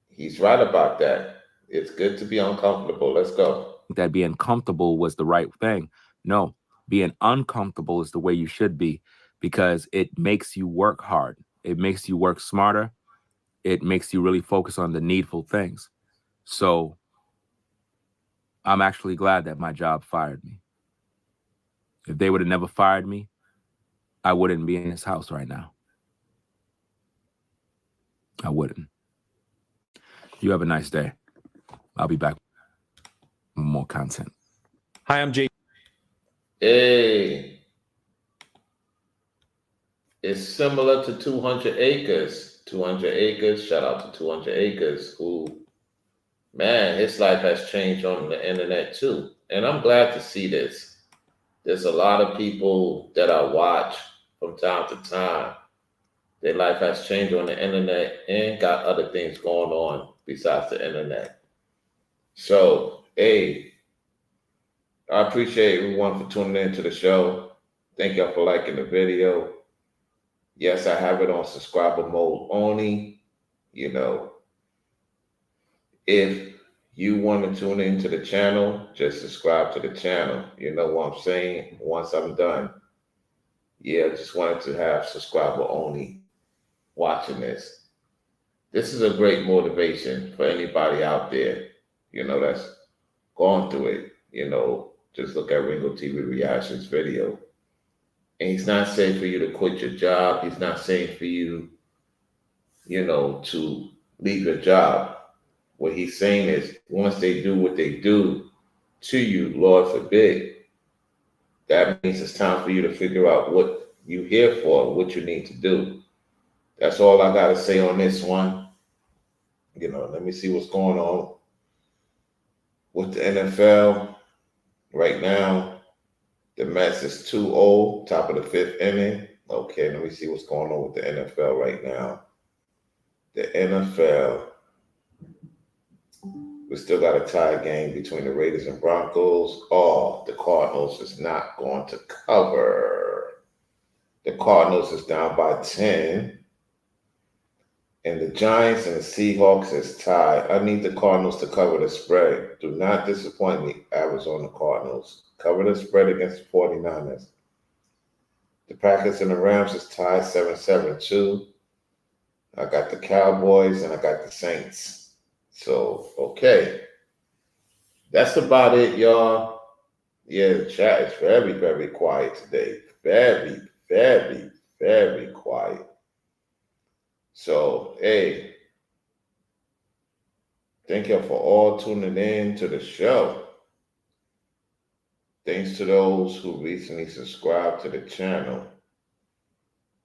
He's right about that. It's good to be uncomfortable. Let's go. That being comfortable was the right thing. No, being uncomfortable is the way you should be, because it makes you work hard. It makes you work smarter. It makes you really focus on the needful things. So I'm actually glad that my job fired me. If they would have never fired me, I wouldn't be in this house right now. I wouldn't. You have a nice day. I'll be back with more content. Hi, I'm Jay. Hey. It's similar to 200 Acres. 200 Acres, shout out to 200 Acres, who Man, his life has changed on the internet too. And I'm glad to see this. There's a lot of people that I watch from time to time. Their life has changed on the internet and got other things going on besides the internet. So, hey, I appreciate everyone for tuning in to the show. Thank y'all for liking the video. Yes, I have it on subscriber mode only. You know, if you want to tune into the channel, just subscribe to the channel. You know what I'm saying? Once I'm done. Yeah, I just wanted to have subscriber only watching this. This is a great motivation for anybody out there, that's gone through it. Just look at Ringo TV Reactions video. And he's not saying for you to quit your job. He's not saying for you, to leave your job. What he's saying is once they do what they do to you, Lord forbid, that means it's time for you to figure out what you're here for, what you need to do. That's all I got to say on this one. Let me see what's going on with the NFL right now. The Mets is 2-0, top of the fifth inning. Okay, let me see what's going on with the NFL right now. The NFL, we still got a tie game between the Raiders and Broncos. Oh, the Cardinals is not going to cover. The Cardinals is down by 10. And the Giants and the Seahawks is tied. I need the Cardinals to cover the spread. Do not disappoint me, Arizona Cardinals. Cover the spread against the 49ers. The Packers and the Rams is tied 7-7 too. I got the Cowboys and I got the Saints. So, okay. That's about it, y'all. Yeah, the chat is very, very quiet today. Very, very, very quiet. So, hey, thank you for all tuning in to the show. Thanks to those who recently subscribed to the channel.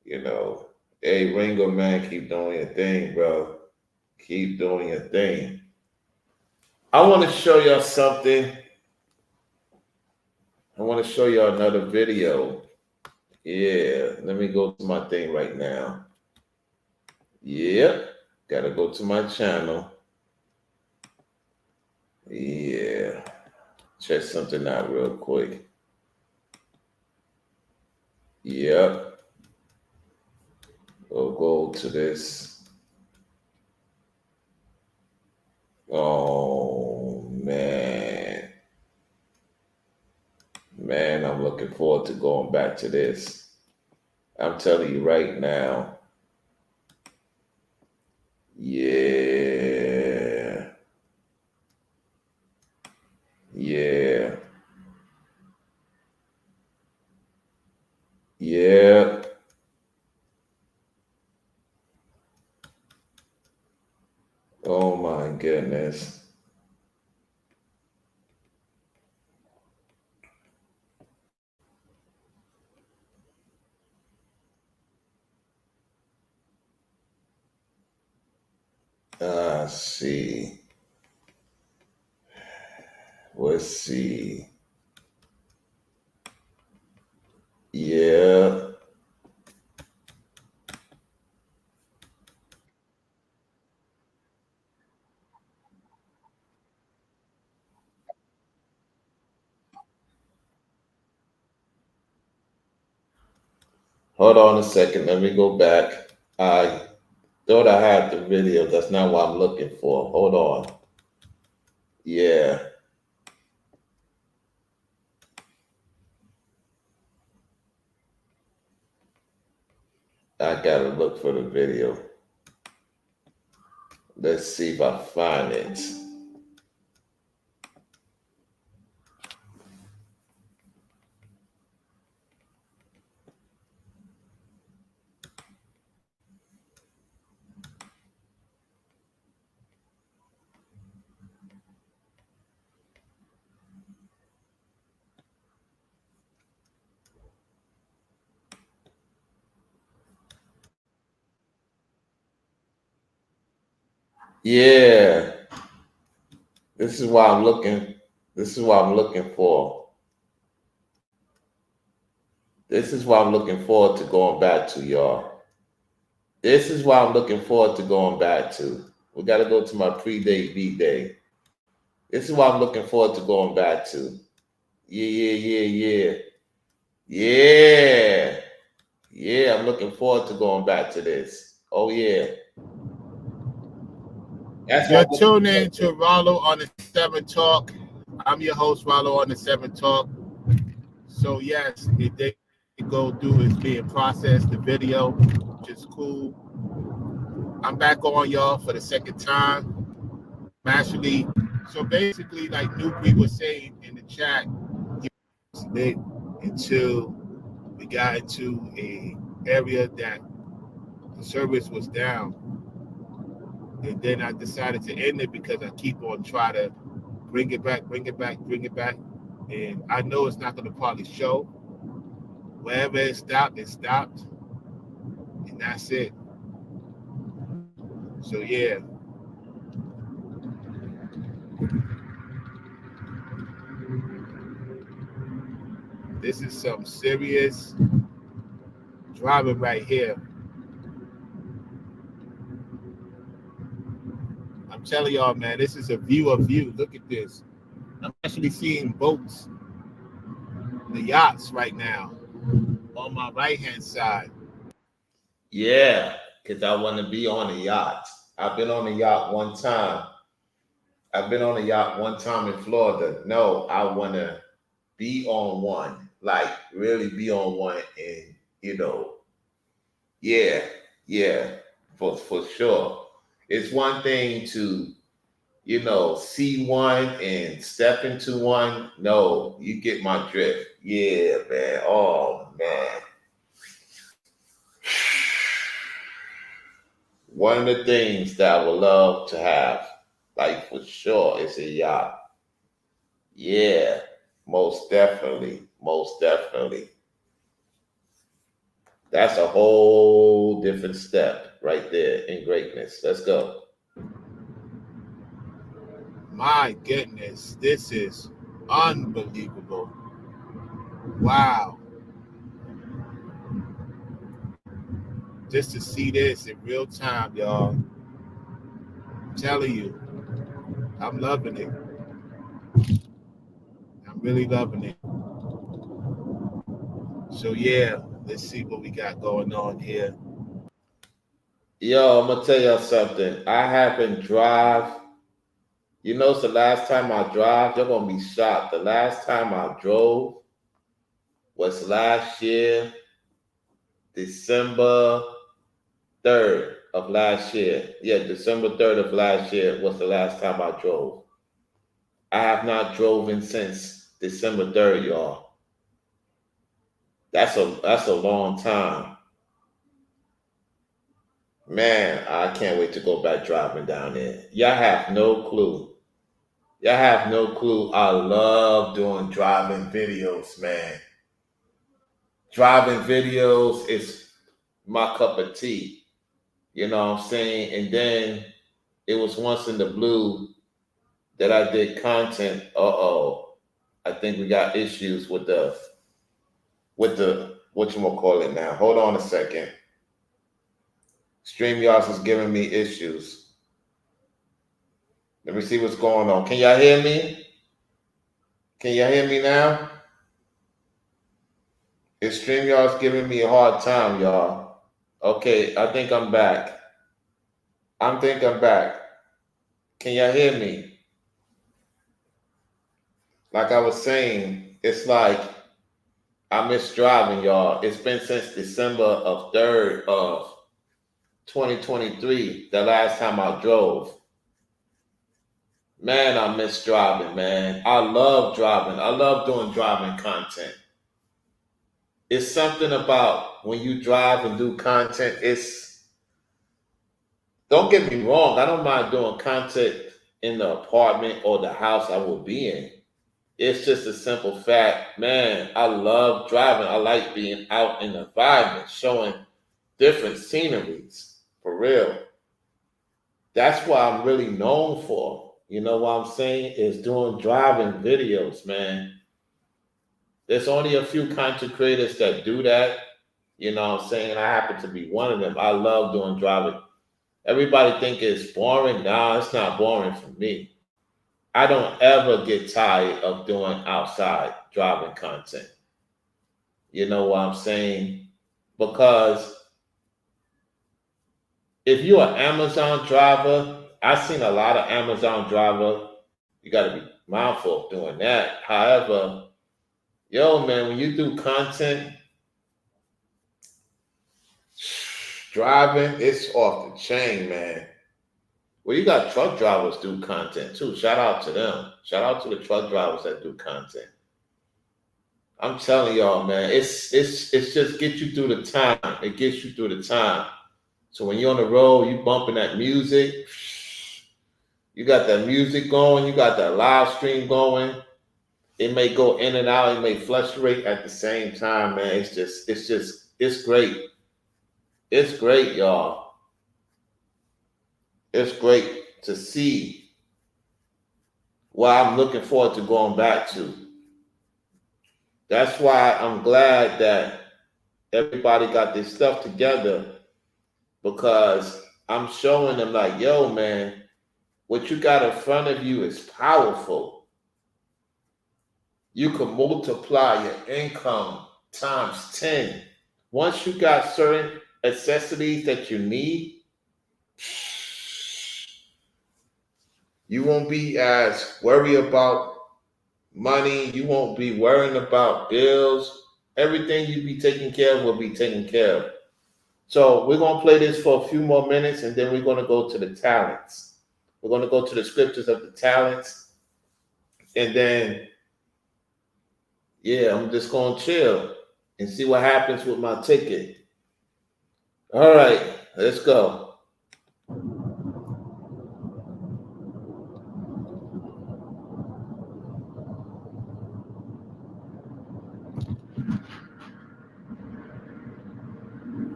Hey, Ringo, man, keep doing your thing, bro. Keep doing your thing. I want to show y'all something. I want to show y'all another video. Yeah, let me go to my thing right now. Yep, gotta go to my channel. Yeah, check something out real quick. Yep, we'll go to this. Oh, man. Man, I'm looking forward to going back to this. I'm telling you right now. Yeah. Yeah. Yeah. Oh my goodness. See. Let's see. Yeah. Hold on a second. Let me go back. I thought I had the video. That's not what I'm looking for. Hold on. Yeah. I gotta look for the video. Let's see if I find it. Yeah. This is why I'm looking. This is what I'm looking for. This is what I'm looking forward to going back to, y'all. This is what I'm looking forward to going back to. We got to go to my pre-date beat day. This is what I'm looking forward to going back to. Yeah. Yeah. Yeah, I'm looking forward to going back to this. Oh, yeah. That's what You're I'm looking tuned forward in to Rollo on the 7 Talk. I'm your host, Rollo on the 7 Talk. So, yes, the day go through is being processed, the video, which is cool. I'm back on y'all for the second time. I'm actually, so basically, like Newbie was saying in the chat, until we got into a area that the service was down. And then I decided to end it because I keep on trying to bring it back. And I know it's not going to probably show. Wherever it stopped. And that's it. So, yeah. This is some serious driving right here. I'm telling y'all, man, this is a view of you. Look at this. I'm actually seeing boats, the yachts right now on my right-hand side. Yeah, because I want to be on a yacht. I've been on a yacht one time. I've been on a yacht one time in Florida. No, I want to be on one, like really be on one, and yeah, yeah, for sure. It's one thing to see one and step into one. No, you get my drift. Yeah, man. Oh man. One of the things that I would love to have, like for sure, is a yacht. Yeah, most definitely. Most definitely. That's a whole different step right there in greatness. Let's go. My goodness, this is unbelievable. Wow. Just to see this in real time, y'all. I'm telling you, I'm loving it. I'm really loving it. So, yeah, let's see what we got going on here. Yo, I'm gonna tell y'all something. I haven't drive. It's the last time I drive. You're gonna be shocked. The last time I drove was last year, December 3rd of last year. Yeah, December 3rd of last year was the last time I drove. I have not driven since December 3rd, y'all. That's a long time. Man, I can't wait to go back driving down there. Y'all have no clue. Y'all have no clue. I love doing driving videos, man. Driving videos is my cup of tea. You know what I'm saying? And then it was once in the blue that I did content. I think we got issues with the what you gonna call it now. Hold on a second. StreamYards is giving me issues. Let me see what's going on. Can y'all hear me? Can y'all hear me now? Is StreamYards giving me a hard time, y'all? Okay, I think I'm back. I'm back. Can y'all hear me? Like I was saying, it's like I miss driving, y'all. It's been since December of 3rd of 2023, the last time I drove. Man, I miss driving, man. I love driving. I love doing driving content. It's something about when you drive and do content. Don't get me wrong, I don't mind doing content in the apartment or the house I will be in. It's just a simple fact, man. I love driving. I like being out in the environment, showing different sceneries, for real. That's what I'm really known for. You know what I'm saying? Is doing driving videos, man. There's only a few content creators that do that. You know what I'm saying? I happen to be one of them. I love doing driving. Everybody think it's boring. Nah, it's not boring for me. I don't ever get tired of doing outside driving content. You know what I'm saying? Because if you're an Amazon driver, I've seen a lot of Amazon driver. You got to be mindful of doing that. However, yo, man, when you do content, driving, it's off the chain, man. Well, you got truck drivers do content too. Shout out to them. Shout out to the truck drivers that do content. I'm telling y'all, man, it's just get you through the time. It gets you through the time. So when you're on the road, you bumping that music. You got that music going. You got that live stream going. It may go in and out. It may fluctuate at the same time, man. It's great. It's great, y'all. It's great to see what I'm looking forward to going back to. That's why I'm glad that everybody got this stuff together because I'm showing them like, yo, man, what you got in front of you is powerful. You can multiply your income times 10. Once you got certain accessories that you need, you won't be as worried about money. You won't be worrying about bills. Everything you be taking care of will be taken care of. So we're going to play this for a few more minutes, and then we're going to go to the talents. We're going to go to the scriptures of the talents. And then, yeah, I'm just going to chill and see what happens with my ticket. All right, let's go.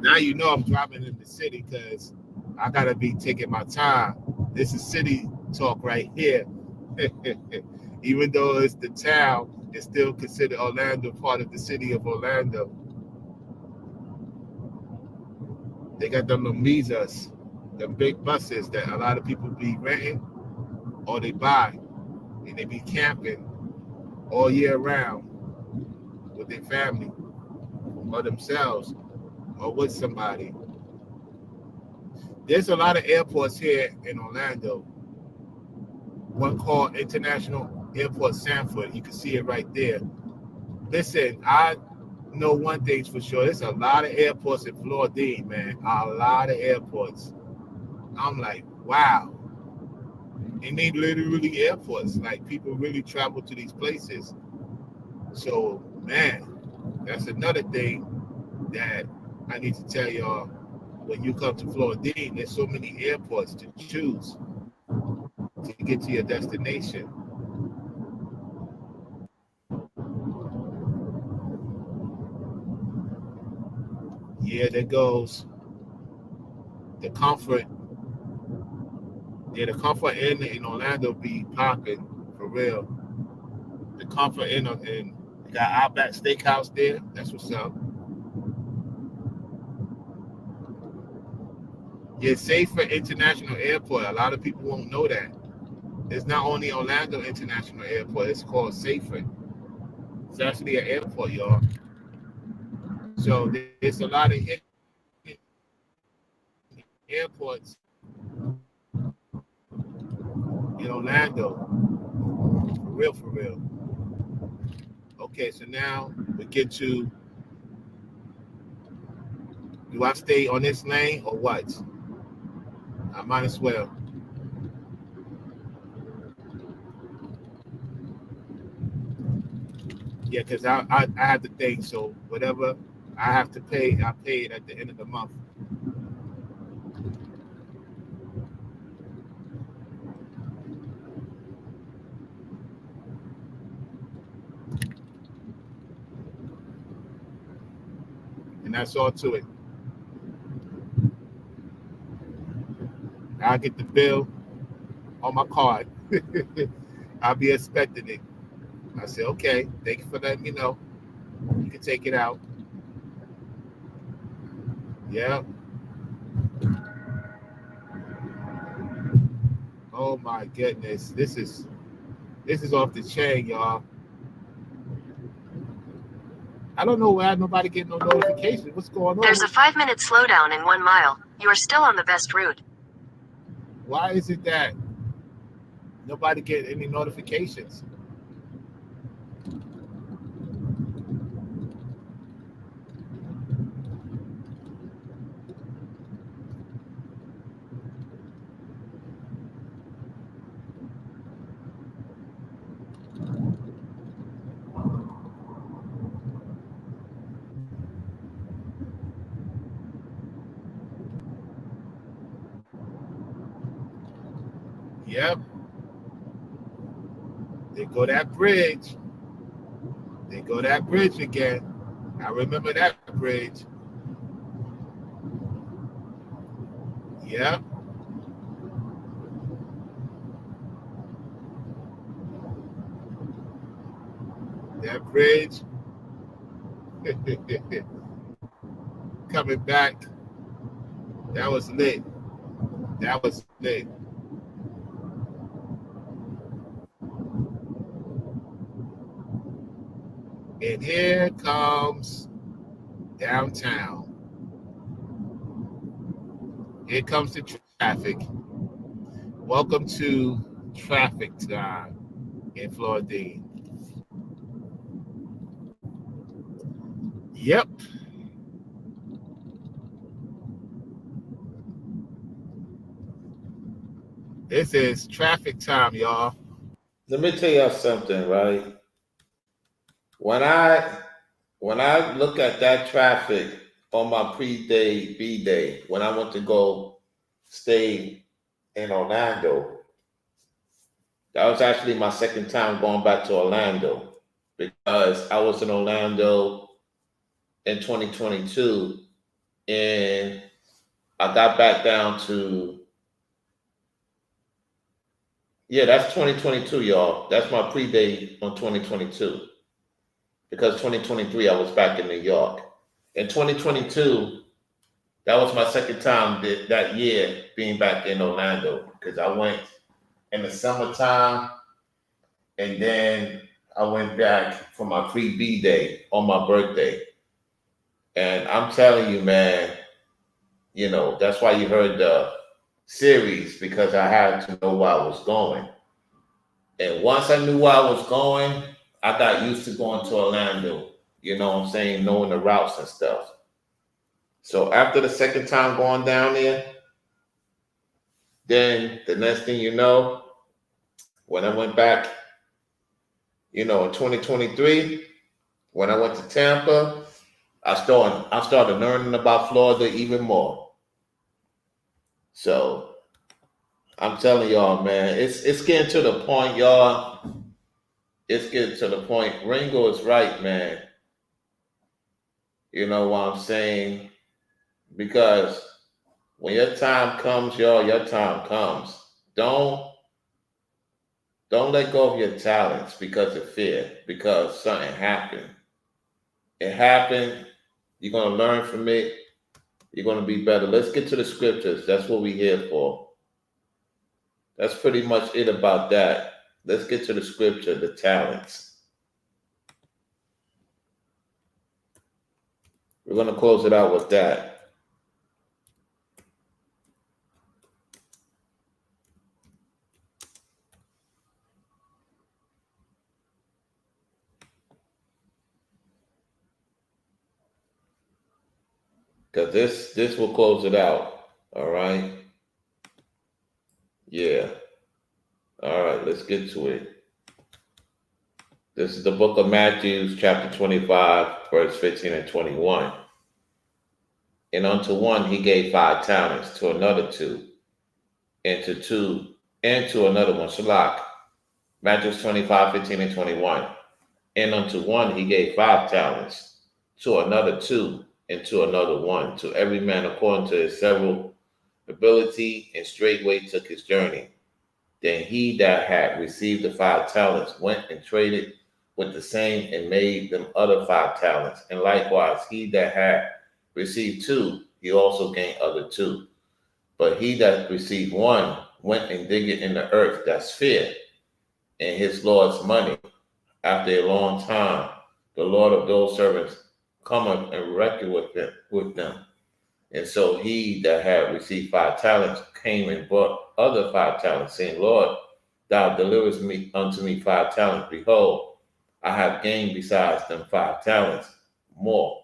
Now you know I'm driving in the city because I gotta be taking my time. This is city talk right here. Even though it's the town, it's still considered Orlando part of the city of Orlando. They got them Lamizas, the big buses that a lot of people be renting or they buy, and they be camping all year round with their family or themselves or with somebody. There's a lot of airports here in Orlando. One called International Airport Sanford. You can see it right there. Listen, I know one thing's for sure. There's a lot of airports in Florida, man. A lot of airports. I'm like, wow. And they literally airports. Like, people really travel to these places. So, man, that's another thing that I need to tell y'all. When you come to Florida, there's so many airports to choose to get to your destination. Yeah, there goes the Comfort. Yeah, the Comfort Inn in Orlando be popping for real. The Comfort Inn and you got Outback Steakhouse there. That's what's up. Yeah, Safer International Airport. A lot of people won't know that. It's not only Orlando International Airport. It's called Safer. It's actually an airport, y'all. So there's a lot of hidden airports in Orlando. For real, for real. Okay, so now we get to, do I stay on this lane or what? I might as well. Yeah, because I have to think, so whatever I have to pay, I pay it at the end of the month. And that's all to it. I'll get the bill on my card. I'll be expecting it. I said, okay, thank you for letting me know. You can take it out. Yeah. Oh my goodness. This is off the chain, y'all. I don't know why nobody getting no notification. What's going on? There's a 5-minute slowdown in 1 mile. You are still on the best route. Why is it that nobody get any notifications? Yep. They go that bridge. They go that bridge again. I remember that bridge. Yep. That bridge. Coming back. That was lit. That was lit. And here comes downtown. Here comes the traffic. Welcome to traffic time in Florida. Yep. This is traffic time, y'all. Let me tell y'all something, right? When I look at that traffic on my pre-day B day, when I went to go stay in Orlando, that was actually my second time going back to Orlando because I was in Orlando in 2022 and I got back down to, yeah, that's 2022, y'all. That's my pre-day on 2022 because 2023 I was back in New York. In 2022, that was my second time that year being back in Orlando because I went in the summertime and then I went back for my pre-B day on my birthday. And I'm telling you, man, that's why you heard the series because I had to know where I was going. And once I knew where I was going, I got used to going to Orlando, you know what I'm saying, knowing the routes and stuff. So after the second time going down there, then the next thing you know, when I went back, in 2023, when I went to Tampa, I started learning about Florida even more. So I'm telling y'all, man, it's getting to the point, y'all. It's getting to the point. Ringo is right, man. You know what I'm saying? Because when your time comes, y'all, your time comes. Don't let go of your talents because of fear, because something happened. It happened. You're gonna learn from it. You're gonna be better. Let's get to the scriptures. That's what we're here for. That's pretty much it about that. Let's get to the scripture, the talents. We're gonna close it out with that. Because this will close it out. All right. Yeah. All right, let's get to it. This is the book of Matthew, chapter 25, verse 15 and 21. And unto one he gave 5 talents, to another 2, and to 2, and to another one, Shalak. Matthew 25, 15 and 21. And unto one he gave 5 talents, to another 2, and to another 1, to every man according to his several ability, and straightway took his journey. Then he that had received the 5 talents went and traded with the same and made them other 5 talents. And likewise, he that had received 2, he also gained other 2. But he that received 1 went and digged it in the earth, that's fear, and his Lord's money. After a long time, the Lord of those servants cometh and reckoned with them. And so he that had received 5 talents came and brought other 5 talents, saying, Lord, thou deliverest me unto me 5 talents. Behold, I have gained besides them 5 talents more.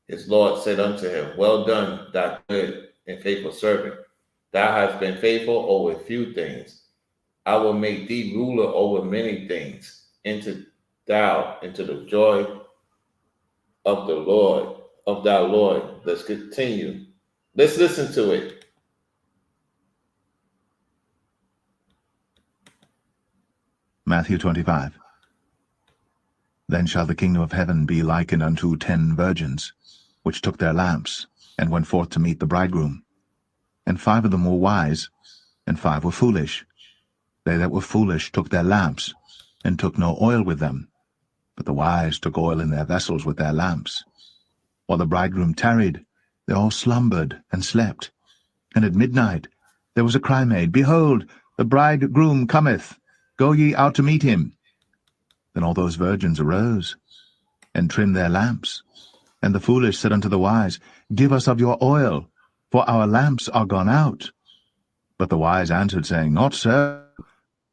His Lord said unto him, Well done, thou good and faithful servant. Thou hast been faithful over a few things. I will make thee ruler over many things. Enter thou into the joy of the Lord, of thy Lord. Let's continue. Let's listen to it. Matthew 25. Then shall the kingdom of heaven be likened unto 10 virgins, which took their lamps, and went forth to meet the bridegroom. And 5 of them were wise, and 5 were foolish. They that were foolish took their lamps, and took no oil with them. But the wise took oil in their vessels with their lamps. While the bridegroom tarried, they all slumbered and slept. And at midnight there was a cry made, Behold, the bridegroom cometh, go ye out to meet him. Then all those virgins arose, and trimmed their lamps. And the foolish said unto the wise, Give us of your oil, for our lamps are gone out. But the wise answered, saying, Not so,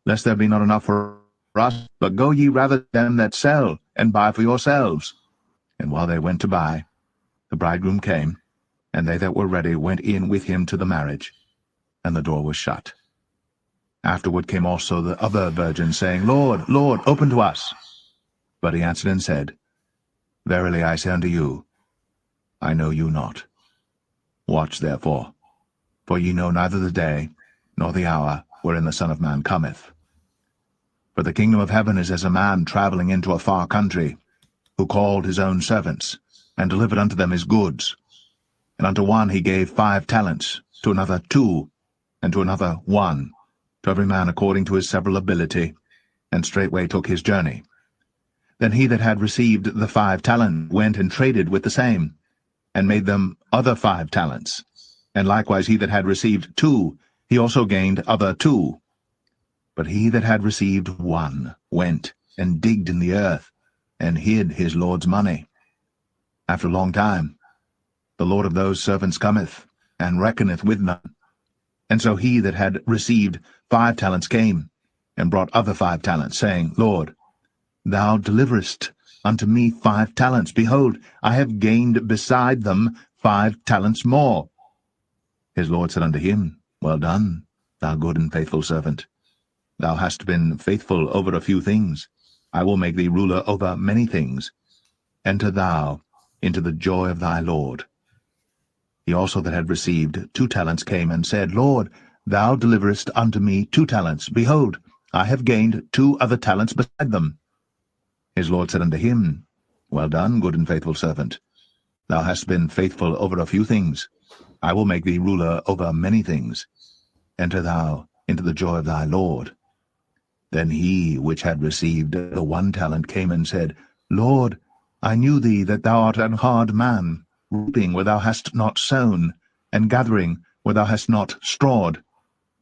lest there be not enough for us, but go ye rather to them that sell, and buy for yourselves. And while they went to buy, the bridegroom came, and they that were ready went in with him to the marriage, and the door was shut. Afterward came also the other virgins, saying, Lord, Lord, open to us. But he answered and said, Verily I say unto you, I know you not. Watch therefore, for ye know neither the day nor the hour wherein the Son of Man cometh. For the kingdom of heaven is as a man travelling into a far country, who called his own servants, and delivered unto them his goods. And unto one he gave 5 talents, to another 2, and to another 1, to every man according to his several ability, and straightway took his journey. Then he that had received the 5 talents went and traded with the same, and made them other 5 talents. And likewise he that had received 2, he also gained other 2. But he that had received 1 went and digged in the earth, and hid his Lord's money. After a long time, the Lord of those servants cometh, and reckoneth with them. And so he that had received 5 talents came, and brought other 5 talents, saying, Lord, thou deliverest unto me 5 talents. Behold, I have gained beside them 5 talents more. His Lord said unto him, Well done, thou good and faithful servant. Thou hast been faithful over a few things. I will make thee ruler over many things. Enter thou into the joy of thy Lord. He also that had received 2 talents came and said, Lord, thou deliverest unto me 2 talents. Behold, I have gained 2 other talents beside them. His Lord said unto him, Well done, good and faithful servant. Thou hast been faithful over a few things. I will make thee ruler over many things. Enter thou into the joy of thy Lord. Then he which had received the 1 talent came and said, Lord, I knew thee that thou art an hard man, reaping where thou hast not sown, and gathering where thou hast not strawed.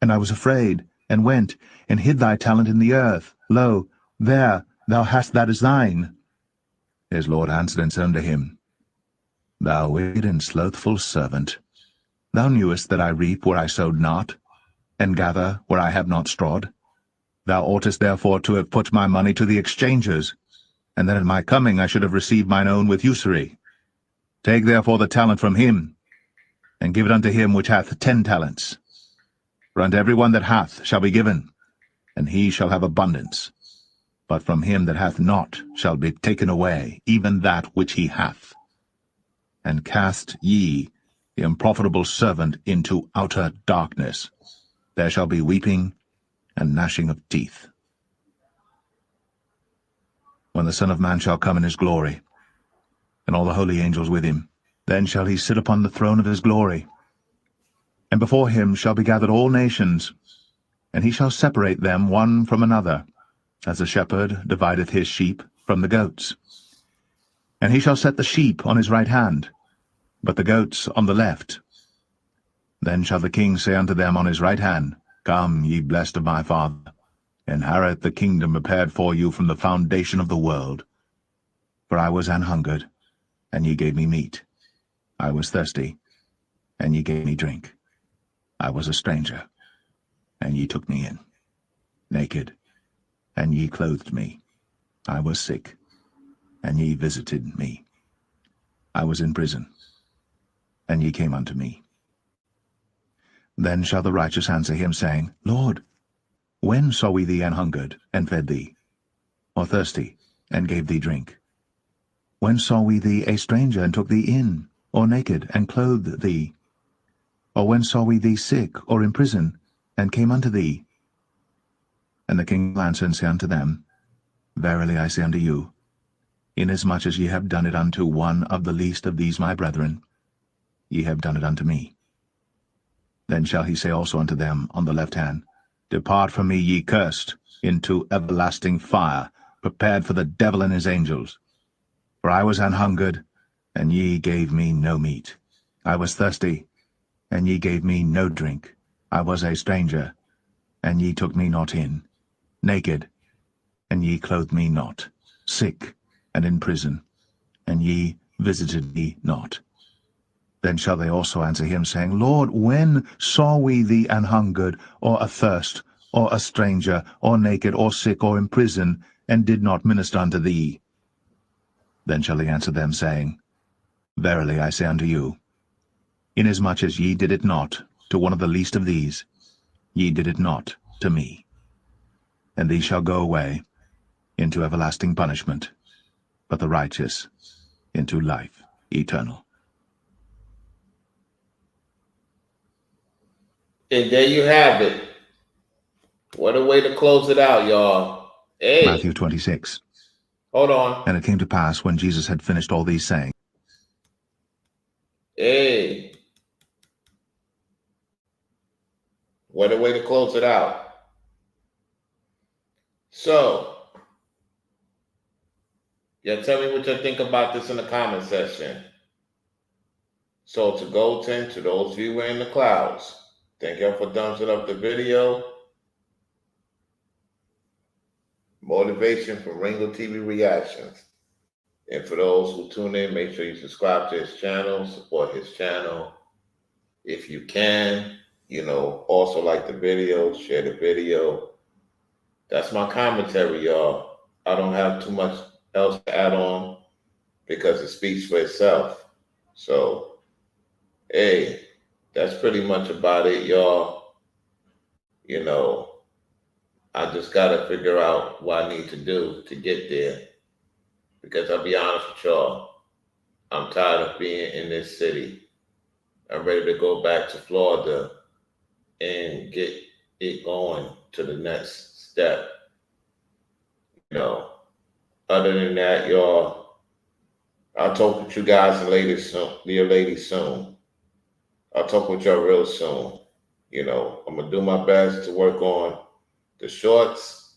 And I was afraid, and went, and hid thy talent in the earth. Lo, there thou hast that is thine. His Lord answered and said unto him, Thou wicked and slothful servant, thou knewest that I reap where I sowed not, and gather where I have not strawed. Thou oughtest therefore to have put my money to the exchangers, and then at my coming I should have received mine own with usury. Take therefore the talent from him, and give it unto him which hath 10 talents. For unto every one that hath shall be given, and he shall have abundance. But from him that hath not shall be taken away even that which he hath. And cast ye the unprofitable servant into outer darkness. There shall be weeping and gnashing of teeth. When the Son of Man shall come in his glory, and all the holy angels with him, then shall he sit upon the throne of his glory. And before him shall be gathered all nations, and he shall separate them one from another, as a shepherd divideth his sheep from the goats. And he shall set the sheep on his right hand, but the goats on the left. Then shall the king say unto them on his right hand, Come, ye blessed of my Father, inherit the kingdom prepared for you from the foundation of the world. For I was an hungered, and ye gave me meat. I was thirsty, and ye gave me drink. I was a stranger, and ye took me in. Naked, and ye clothed me. I was sick, and ye visited me. I was in prison, and ye came unto me. Then shall the righteous answer him, saying, Lord, when saw we thee an hungered, and fed thee, or thirsty, and gave thee drink? When saw we thee a stranger, and took thee in, or naked, and clothed thee? Or when saw we thee sick, or in prison, and came unto thee? And the king will answer and say unto them, Verily I say unto you, inasmuch as ye have done it unto one of the least of these my brethren, ye have done it unto me. Then shall he say also unto them on the left hand, Depart from me, ye cursed, into everlasting fire, prepared for the devil and his angels. For I was an hungered, and ye gave me no meat. I was thirsty, and ye gave me no drink. I was a stranger, and ye took me not in. Naked, and ye clothed me not. Sick, and in prison, and ye visited me not. Then shall they also answer him, saying, Lord, when saw we thee an hungered, or athirst, or a stranger, or naked, or sick, or in prison, and did not minister unto thee? Then shall he answer them, saying, Verily I say unto you, inasmuch as ye did it not to one of the least of these, ye did it not to me. And these shall go away into everlasting punishment, but the righteous into life eternal. And there you have it. What a way to close it out, y'all. Hey, Matthew 26. hold on. And it came to pass, when Jesus had finished all these sayings, Hey, what a way to close it out. So, yeah, tell me what you think about this in the comment section. So to Golden, to those of you who are in the clouds, thank y'all for thumbsing up the video. Motivation from Ringo TV Reactions. And for those who tune in, make sure you subscribe to his channel, support his channel. If you can, also like the video, share the video. That's my commentary, y'all. I don't have too much else to add on because it speaks for itself. So, hey, that's pretty much about it, y'all. I just got to figure out what I need to do to get there. Because I'll be honest with y'all, I'm tired of being in this city. I'm ready to go back to Florida and get it going to the next step. Other than that, y'all, I'll talk with you guys and ladies soon. I'll talk with y'all real soon. I'm going to do my best to work on the shorts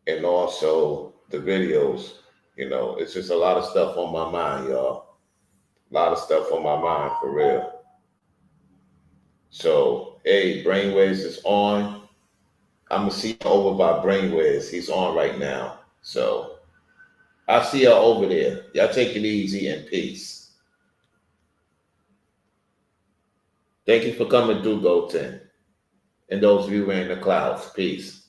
and also the videos. It's just a lot of stuff on my mind, y'all. A lot of stuff on my mind, for real. So, hey, Brainwaves is on. I'm going to see you over by Brainwaves. He's on right now. So, I'll see y'all over there. Y'all take it easy and peace. Thank you for coming through, Golden. And those of you who are in the clouds, peace.